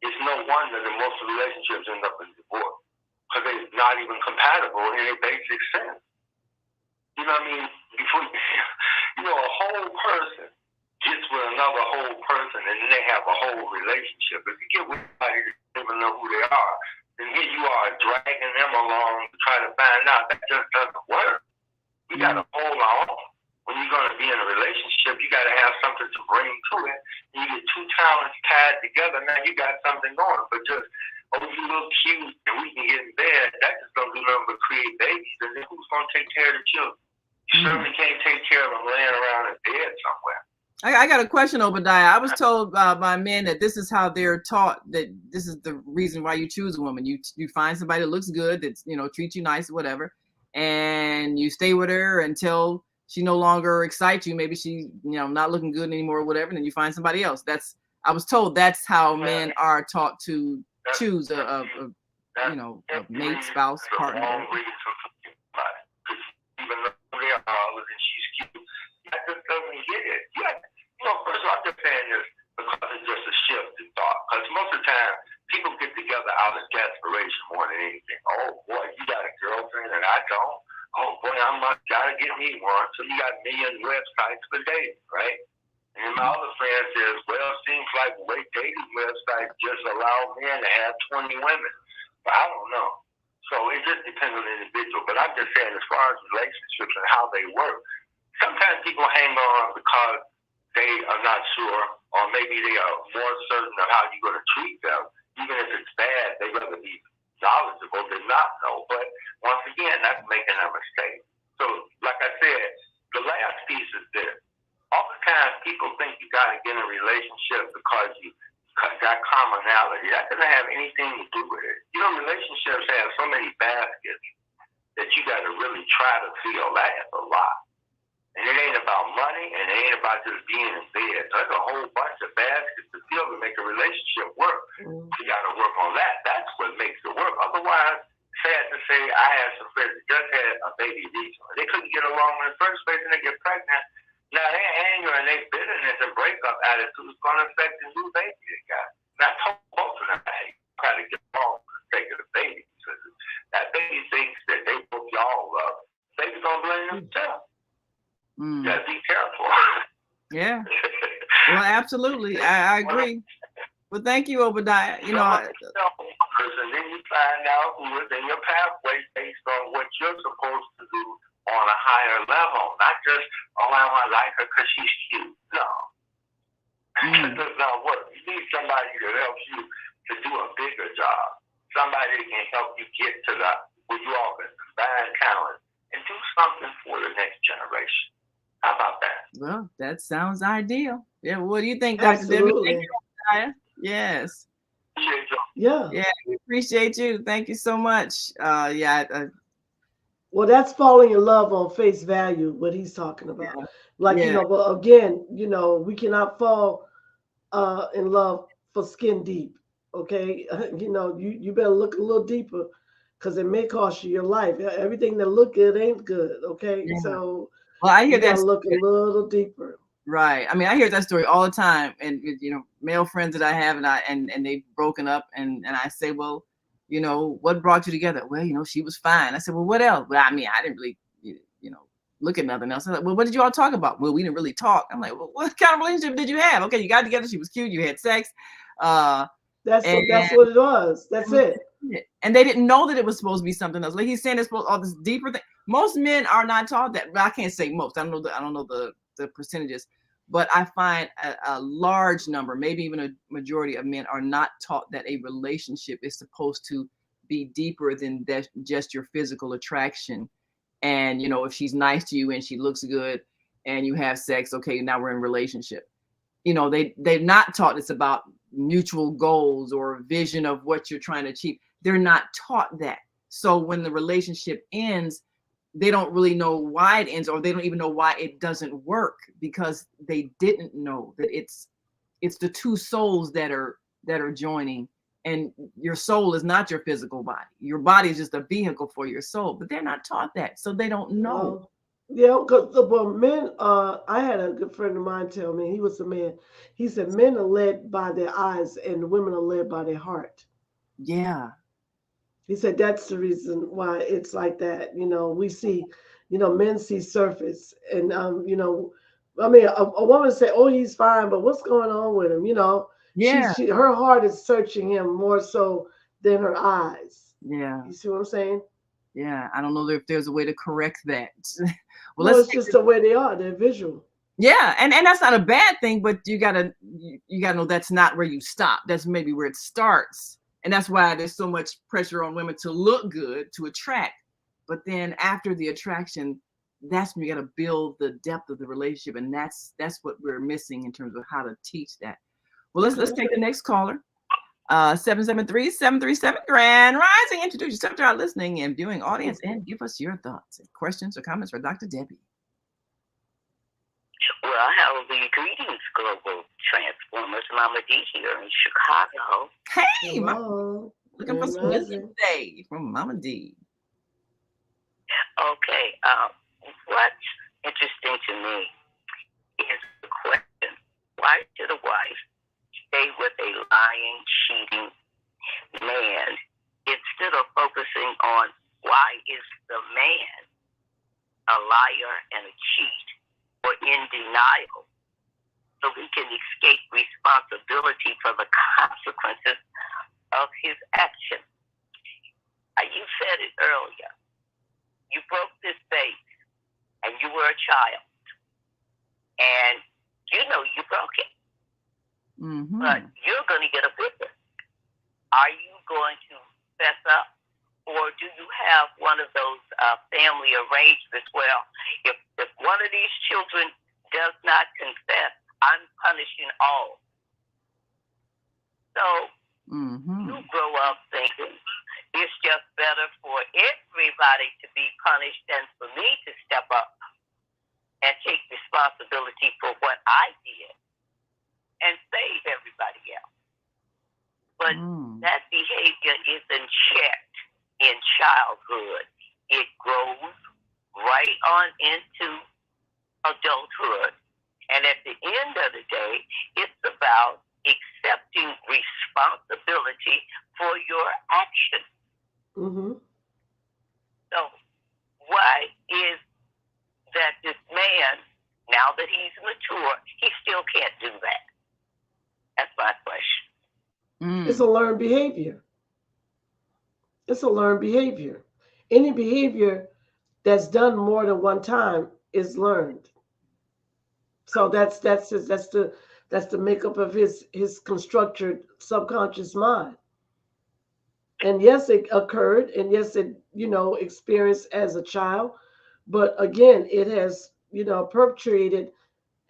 it's no wonder that most relationships end up in divorce. Because they're not even compatible in a basic sense. You know what I mean? Before, a whole person gets with another whole person, and then they have a whole relationship. If you get with somebody that doesn't even know who they are, then here you are dragging them along to try to find out. That just doesn't work. You got to hold on. When you're going to be in a relationship, you got to have something to bring to it. And you get two talents tied together, now you got something going. But just, you look cute and we can get in bed, that just don't do nothing but create babies. And then who's going to take care of the children? You certainly can't take care of them laying around in bed somewhere. I got a question, Obadiah. I was told by men that this is how they're taught, that this is the reason why you choose a woman. You find somebody that looks good, that's treats you nice, whatever, and you stay with her until she no longer excites you. Maybe she not looking good anymore, or whatever. And then you find somebody else. I was told that's how men are taught to choose a mate, spouse, partner. Even though they are and she's cute, that just doesn't get it. First of all, I'm just saying this because it's just a shift in thought. Because most of the time, people get together out of desperation more than anything. Oh, boy, you got a girlfriend and I don't. Oh, boy, gotta get me one. So you got a million websites for dating, right? And my other friend says, well, it seems like dating websites just allow men to have 20 women. But I don't know. So it just depends on the individual. But I'm just saying, as far as relationships and how they work, sometimes people hang on because they are not sure, or maybe they are more certain of how you're going to treat them. Even if it's bad, they'd rather be knowledgeable than not know. But once again, that's making a mistake. So commonality. That doesn't have anything to do with it. You know, relationships have so many baskets that you got to really try to fill. That is a lot. And it ain't about money, and it ain't about just being in bed. There's a whole bunch of baskets to fill to make a relationship work. You got to work on that. That's what makes it work. Otherwise, sad to say, I had some friends that just had a baby recently. They couldn't get along in the first place, and they get pregnant. Now, their anger and their bitterness and breakup attitude is going to affect the new baby they got. And I told both of them, hey, try to get along for the sake of the baby. Because that baby thinks that they both y'all love. Baby's going to blame themselves. You got to be careful. Yeah. Well, absolutely. I agree. Well, thank you, Obadiah. You know, and then you find out who is in your pathway based on what you're supposed to do on a higher level. Not just, oh, I like her because she's cute. No. That does not work. You need somebody that helps you to do a bigger job. Somebody that can help you get to that where you all can combine talent and do something for the next generation. How about that? Well, that sounds ideal. Yeah. What do you think, Dr. Debbie? Thank you, Obadiah. Yes. Yeah. Yeah, we appreciate you. Thank you so much. Well, that's falling in love on face value, what he's talking about. Yeah. Like, Yeah. but again, we cannot fall in love for skin deep. Okay. You better look a little deeper because it may cost you your life. Everything that look good ain't good. Okay. Yeah. So Well, I hear you gotta that. look a little deeper. Right. I mean, I hear that story all the time, and male friends that I have, and they've broken up, and I say, well, what brought you together? Well, she was fine. I said, well, what else? Well, I mean, I didn't really, look at nothing else. I'm like, well, what did you all talk about? Well, we didn't really talk. I'm like, well, what kind of relationship did you have? Okay, you got together. She was cute. You had sex. That's what it was. That's it. And they didn't know that it was supposed to be something else. Like he's saying, it's supposed all this deeper thing. Most men are not taught that. But I can't say most. I don't know the percentages. But I find a large number, maybe even a majority of men are not taught that a relationship is supposed to be deeper than just your physical attraction. And, if she's nice to you and she looks good and you have sex, okay, now we're in a relationship. They're not taught it's about mutual goals or vision of what you're trying to achieve. They're not taught that. So when the relationship ends, they don't really know why it ends, or they don't even know why it doesn't work, because they didn't know that it's the two souls that are joining, and your soul is not your physical body. Your body is just a vehicle for your soul, but they're not taught that, so they don't know. Because men, I had a good friend of mine tell me, he was a man. He said men are led by their eyes and women are led by their heart. Yeah. He said that's the reason why it's like that. We see, men see surface, and I mean, a woman say, "Oh, he's fine," but what's going on with him? Yeah. Her heart is searching him more so than her eyes. Yeah. You see what I'm saying? Yeah. I don't know if there's a way to correct that. It's just the way they are. They're visual. Yeah, and that's not a bad thing, but you gotta know that's not where you stop. That's maybe where it starts. And that's why there's so much pressure on women to look good, to attract. But then after the attraction, that's when you got to build the depth of the relationship. And that's what we're missing in terms of how to teach that. Well, let's take the next caller. 773-737 Grand Rising. Introduce yourself to our listening and viewing audience and give us your thoughts and questions or comments for Dr. Debbie. Well, hallelujah. Greetings, Global Transformers. Mama D here in Chicago. Hey, Hello. looking for some wisdom today from Mama D. Okay. What's interesting to me is the question, why should a wife stay with a lying, cheating man instead of focusing on why is the man a liar and a cheat or in denial, so he can escape responsibility for the consequences of his action? You said it earlier. You broke this vase, and you were a child, and you broke it. Mm-hmm. But you're going to get a whipping. Are you going to fess up, or do you have one of those family arrangements where if one of these children does not confess, I'm punishing all? So you grow up thinking it's just better for everybody to be punished than for me to step up and take responsibility for what I did and save everybody else. But that behavior isn't checked in childhood. It grows right on into adulthood. And at the end of the day, it's about accepting responsibility for your actions. So why is that this man, now that he's mature, he still can't do that? That's my question. It's a learned behavior. It's a learned behavior. Any behavior that's done more than one time is learned. So that's the makeup of his constructed subconscious mind. And yes, it occurred, and yes, it experienced as a child, but again, it has perpetrated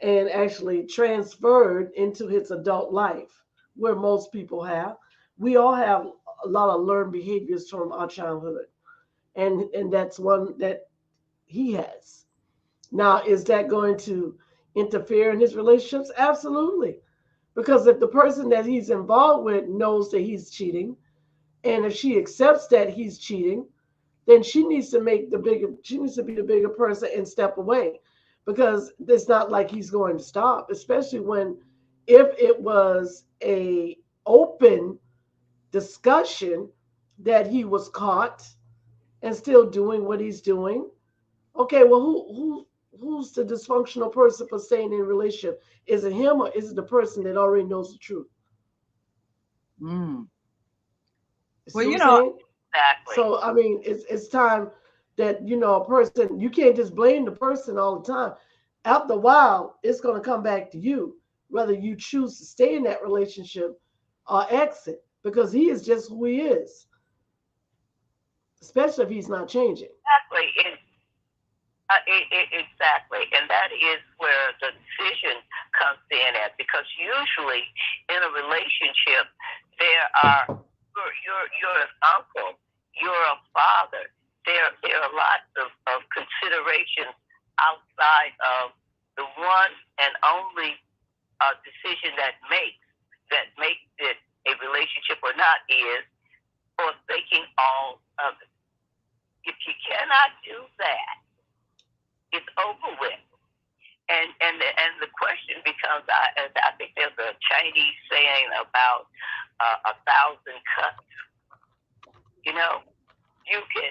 and actually transferred into his adult life, where most people have. We all have a lot of learned behaviors from our childhood, and that's one that he has. Now, is that going to interfere in his relationships? Absolutely. Because if the person that he's involved with knows that he's cheating, and if she accepts that he's cheating, then she needs to be the bigger person and step away. Because it's not like he's going to stop, especially if it was a open discussion that he was caught and still doing what he's doing. Okay, well, who's the dysfunctional person for staying in a relationship? Is it him, or is it the person that already knows the truth? Well, Exactly. So I mean, it's time that a person, you can't just blame the person all the time. After a while, it's going to come back to you, whether you choose to stay in that relationship or exit, because he is just who he is, especially if he's not changing. Exactly. Exactly, and that is where the decision comes in at, because usually in a relationship there are you're an uncle, you're a father. There are lots of considerations outside of the one and only decision that makes it a relationship or not is forsaking all of it. If you cannot do that, it's over with. And the question becomes, I think there's a Chinese saying about 1,000 cuts.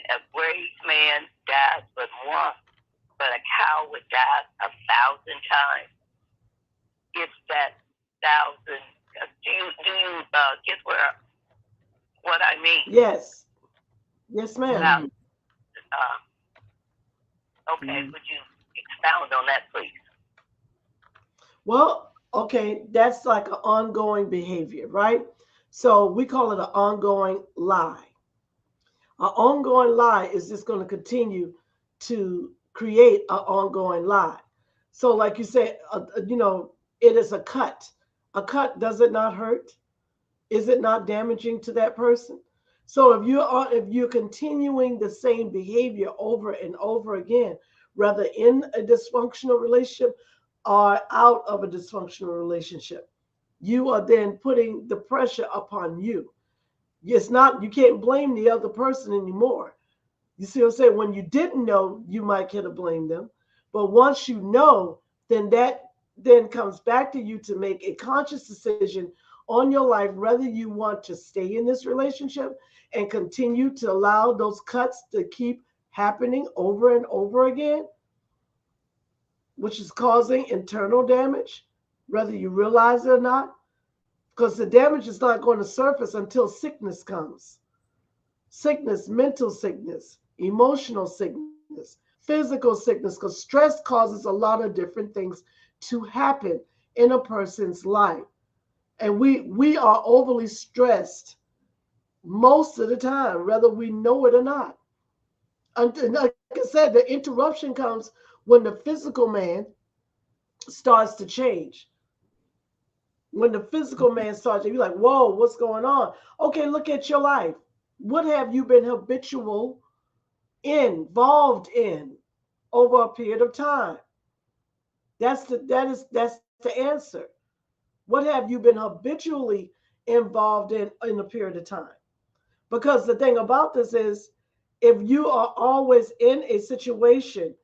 A brave man dies but once, but a coward dies 1,000 times. It's that 1,000. Do you get what I mean? Yes, ma'am. Okay, would you expound on that, please? Well, okay, that's like an ongoing behavior, right? So we call it an ongoing lie. An ongoing lie is just going to continue to create an ongoing lie. So, like you said, it is a cut. A cut, does it not hurt? Is it not damaging to that person? So if you're continuing the same behavior over and over again, whether in a dysfunctional relationship or out of a dysfunctional relationship, you are then putting the pressure upon you. It's not, you can't blame the other person anymore. You see what I'm saying? When you didn't know, you might could have blamed them. But once you know, then that then comes back to you to make a conscious decision on your life, whether you want to stay in this relationship and continue to allow those cuts to keep happening over and over again, which is causing internal damage, whether you realize it or not, because the damage is not going to surface until sickness comes. Sickness, mental sickness, emotional sickness, physical sickness, because stress causes a lot of different things to happen in a person's life. And we are overly stressed most of the time, whether we know it or not. And like I said, the interruption comes when the physical man starts to change. When the physical man starts, you're like, whoa, what's going on? Okay, look at your life. What have you been habitual involved in over a period of time? That's the answer. What have you been habitually involved in a period of time? Because the thing about this is, if you are always in a situation,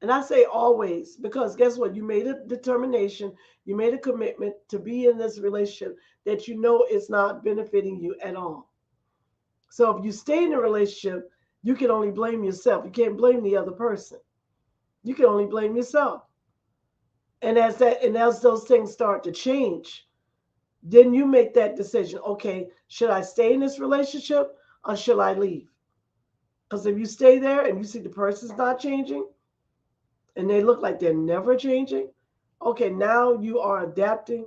and I say always, because guess what? You made a determination, you made a commitment to be in this relationship that you know is not benefiting you at all. So if you stay in a relationship, you can only blame yourself. You can't blame the other person. You can only blame yourself. And as those things start to change, then you make that decision. Okay, should I stay in this relationship or should I leave? Because if you stay there and you see the person's not changing and they look like they're never changing, okay, now you are adapting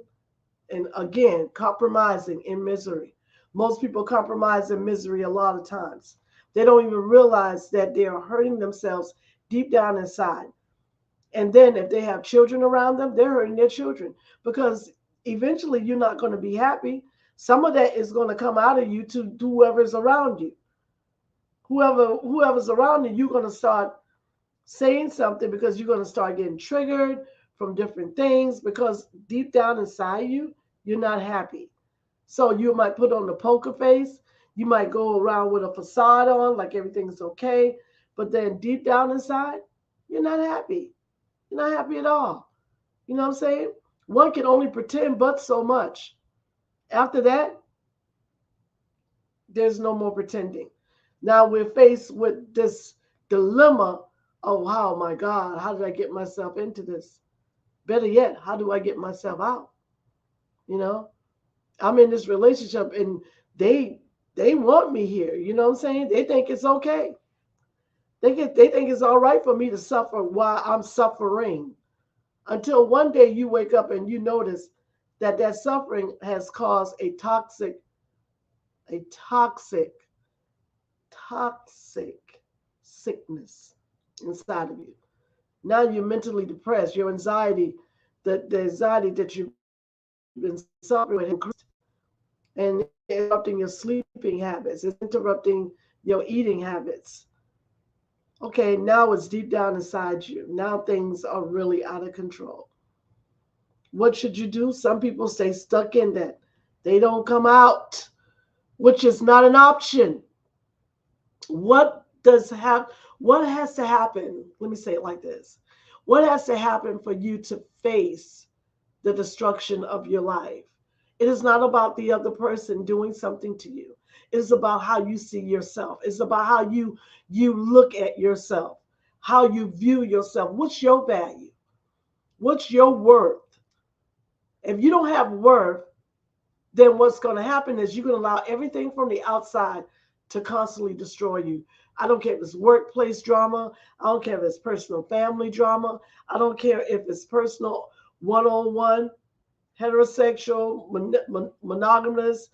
and again compromising in misery. Most people compromise in misery a lot of times. They don't even realize that they are hurting themselves deep down inside. And then if they have children around them, they're hurting their children because eventually you're not going to be happy. Some of that is going to come out of you to whoever's around you. Whoever's around you, you're going to start saying something because you're going to start getting triggered from different things because deep down inside you, you're not happy. So you might put on the poker face. You might go around with a facade on like everything's okay. But then deep down inside, you're not happy. You're not happy at all. You know what I'm saying? One can only pretend but so much. After that, there's no more pretending. Now we're faced with this dilemma of, oh my God, how did I get myself into this? Better yet, how do I get myself out? You know, I'm in this relationship and they want me here. You know what I'm saying? They think it's okay. They think it's all right for me to suffer while I'm suffering. Until one day you wake up and you notice that that suffering has caused a toxic sickness inside of you. Now you're mentally depressed. Your anxiety, the anxiety that you've been suffering with has increased. And it's interrupting your sleeping habits. It's interrupting your eating habits. Okay, now it's deep down inside you. Now things are really out of control. What should you do? Some people stay stuck in that. They don't come out, which is not an option. What does have what has to happen? Let me say it like this. What has to happen for you to face the destruction of your life? It is not about the other person doing something to you. It is about how you see yourself. It's about how you look at yourself, how you view yourself. What's your value? What's your worth? If you don't have worth, then what's going to happen is you're going to allow everything from the outside to constantly destroy you. I don't care if it's workplace drama. I don't care if it's personal family drama. I don't care if it's personal one-on-one, heterosexual, monogamous,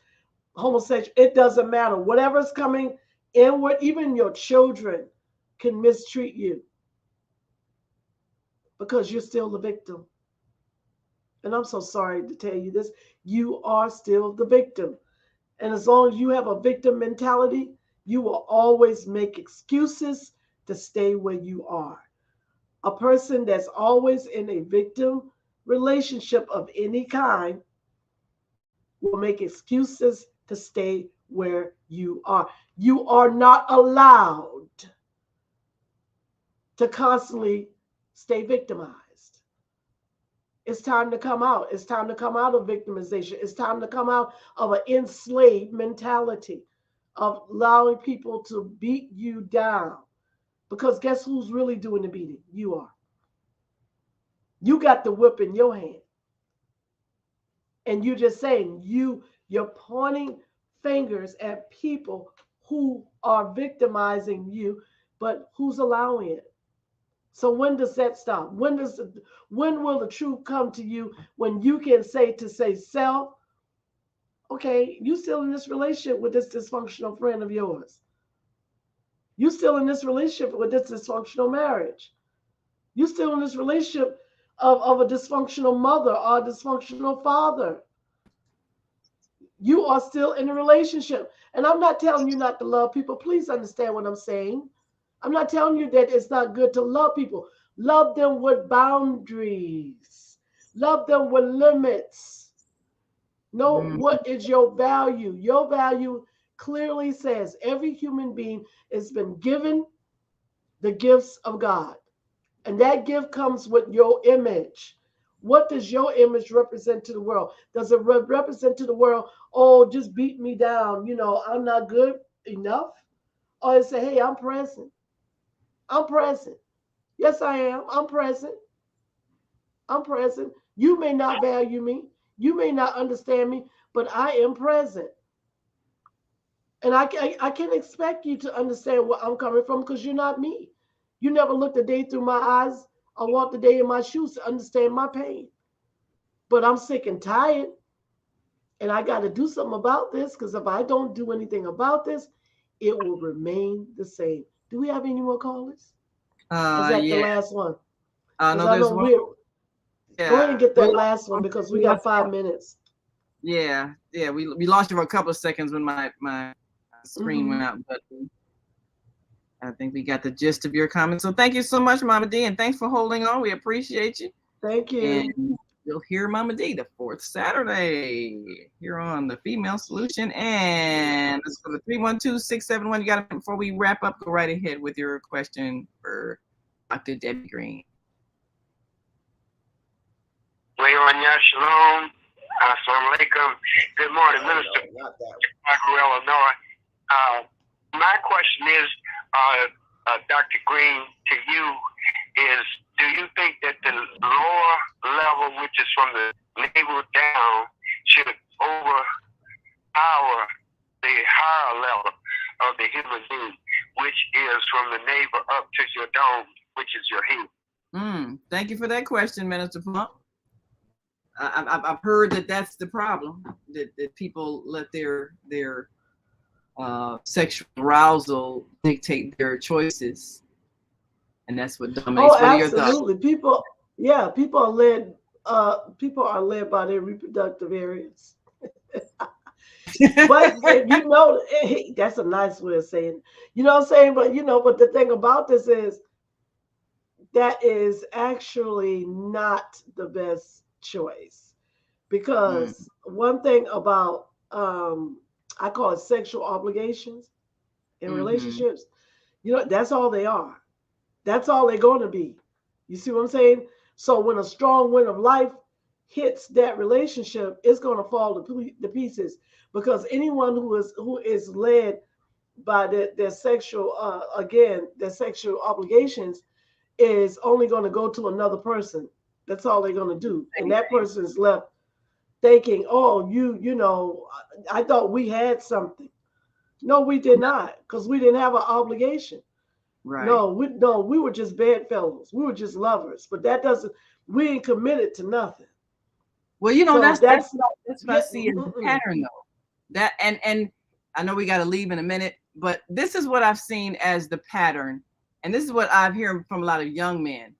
homosexual. It doesn't matter. Whatever's coming inward, even your children can mistreat you because you're still the victim. And I'm so sorry to tell you this. You are still the victim. And as long as you have a victim mentality, you will always make excuses to stay where you are. A person that's always in a victim relationship of any kind will make excuses to stay where you are. You are not allowed to constantly stay victimized. It's time to come out. It's time to come out of victimization. It's time to come out of an enslaved mentality of allowing people to beat you down. Because guess who's really doing the beating? You are. You got the whip in your hand. And you're just saying you're pointing fingers at people who are victimizing you, but who's allowing it? So when does that stop? When will the truth come to you when you can say to say self, okay, you still in this relationship with this dysfunctional friend of yours. You still in this relationship with this dysfunctional marriage. You still in this relationship of a dysfunctional mother or a dysfunctional father. You are still in a relationship. And I'm not telling you not to love people. Please understand what I'm saying. I'm not telling you that it's not good to love people. Love them with boundaries. Love them with limits. Know what is your value. Your value clearly says every human being has been given the gifts of God. And that gift comes with your image. What does your image represent to the world? Does it represent to the world, oh, just beat me down, I'm not good enough? Or it say, hey, I'm present. I'm present. Yes, I am. I'm present. I'm present. You may not value me. You may not understand me, but I am present. And I can't expect you to understand where I'm coming from because you're not me. You never looked a day through my eyes or walked a day in my shoes to understand my pain. But I'm sick and tired. And I got to do something about this because if I don't do anything about this, it will remain the same. Do we have any more callers? Is that the Yeah. last one? No, there's one. Yeah. Go ahead and get that last one because we got 5 minutes. Yeah. We lost you for a couple of seconds when my screen went out, but I think we got the gist of your comments. So thank you so much, Mama D, and thanks for holding on. We appreciate you. Thank you. And you'll hear Mama D the 4th Saturday here on the Female Solution. And let's go to 312-671. You got it before we wrap up. Go right ahead with your question for Dr. Debbie Green. Shalom. Assalamu alaikum. Good morning, Minister. Chicago, Illinois. My question is, Dr. Green, to you is, do you think that the lower level, which is from the navel down, should overpower the higher level of the human being, which is from the navel up to your dome, which is your head? Thank you for that question, Minister Plump. I've heard that that's the problem, that people let their sexual arousal dictate their choices, and that's what dominates. Oh, absolutely. People are led by their reproductive areas. But that's a nice way of saying it. You know what I'm saying? But the thing about this is that is actually not the best choice, because one thing about I call it sexual obligations in relationships, that's all they are. That's all they're going to be. You see what I'm saying? So when a strong wind of life hits that relationship, it's going to fall to pieces, because anyone who is led by their sexual their sexual obligations is only going to go to another person. That's all they're going to do. And that person is left thinking, oh, I thought we had something. No, we did not, because we didn't have an obligation. Right. No, we were just bedfellows. We were just lovers. But we ain't committed to nothing. Well, so that's what I see as the pattern, though. That and I know we got to leave in a minute, but this is what I've seen as the pattern. And this is what I've heard from a lot of young men.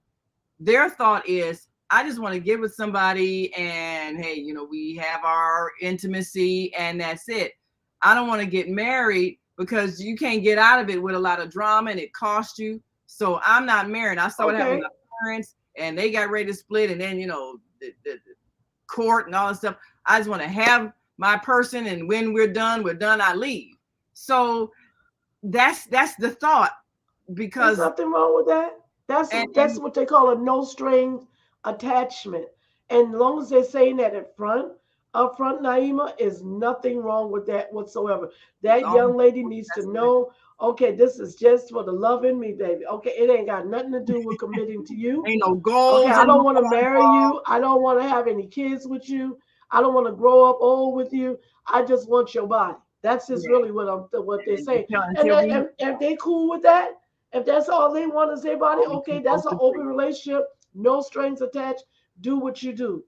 Their thought is, I just want to get with somebody and, hey, we have our intimacy and that's it. I don't want to get married because you can't get out of it with a lot of drama and it costs you. So I'm not married. I saw what happened with my parents and they got ready to split, and then, the court and all this stuff. I just want to have my person, and when we're done, I leave. So that's the thought. Because there's nothing wrong with that. That's what they call a no strings attachment. And as long as they're saying that up front, Naima, is nothing wrong with that whatsoever. That young lady needs to know, okay, this is just for the love in me, baby. Okay, it ain't got nothing to do with committing to you. Ain't no goals. Okay, I don't want to marry you. I don't want to have any kids with you. I don't want to grow up old with you. I just want your body. That's just really what they're saying. And if they cool with that, if that's all they want is their body, okay, that's an open relationship, no strings attached. Do what you do.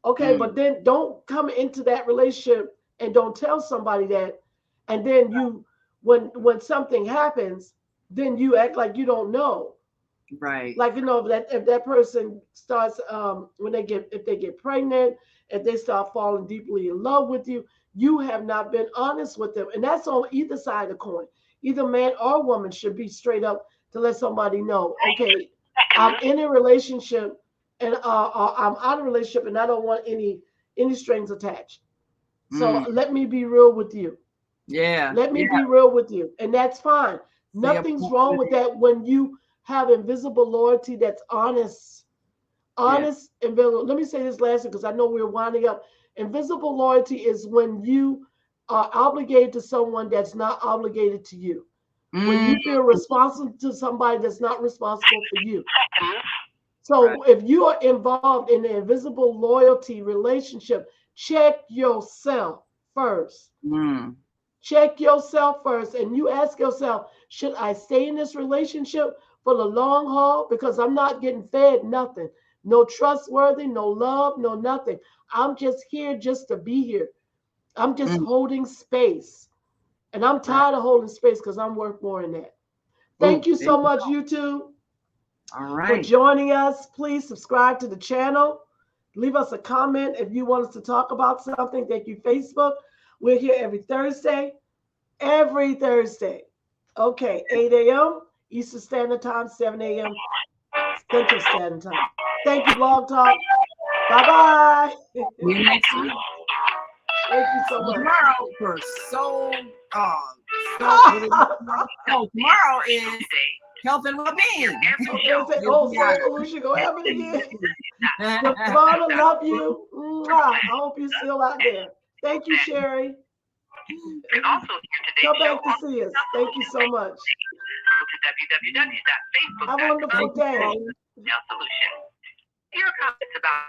Okay, but then don't come into that relationship and don't tell somebody that, and then when something happens, then you act like you don't know. Right. Like, if that person starts if they get pregnant, if they start falling deeply in love with you, you have not been honest with them. And that's on either side of the coin. Either man or woman should be straight up to let somebody know, okay, I'm in a relationship and I'm out of a relationship and I don't want any strings attached. So let me be real with you. Yeah. Let me be real with you. And that's fine. Nothing's wrong with that when you have invisible loyalty that's honest. Honest and visible. Let me say this last because I know we're winding up. Invisible loyalty is when you are obligated to someone that's not obligated to you. When you feel responsible to somebody that's not responsible for you. So if you are involved in an invisible loyalty relationship, check yourself first. Check yourself first and you ask yourself, should I stay in this relationship for the long haul? Because I'm not getting fed nothing. No trustworthy, no love, no nothing. I'm just here just to be here. I'm just holding space. And I'm tired of holding space because I'm worth more than that. Thank you so much, YouTube, for joining us. Please subscribe to the channel. Leave us a comment if you want us to talk about something. Thank you, Facebook. We're here every Thursday. Every Thursday. Okay, 8 a.m. Eastern Standard Time, 7 a.m. Central Standard Time. Thank you, Blog Talk. Bye-bye. See you next week. Thank you so much. Tomorrow for tomorrow is health and well-being. We should go have it again. Devonna, love you. I hope you're still out there. Thank you, Sherry. Come back to see us. Thank you so much. Have a wonderful day. Your comments about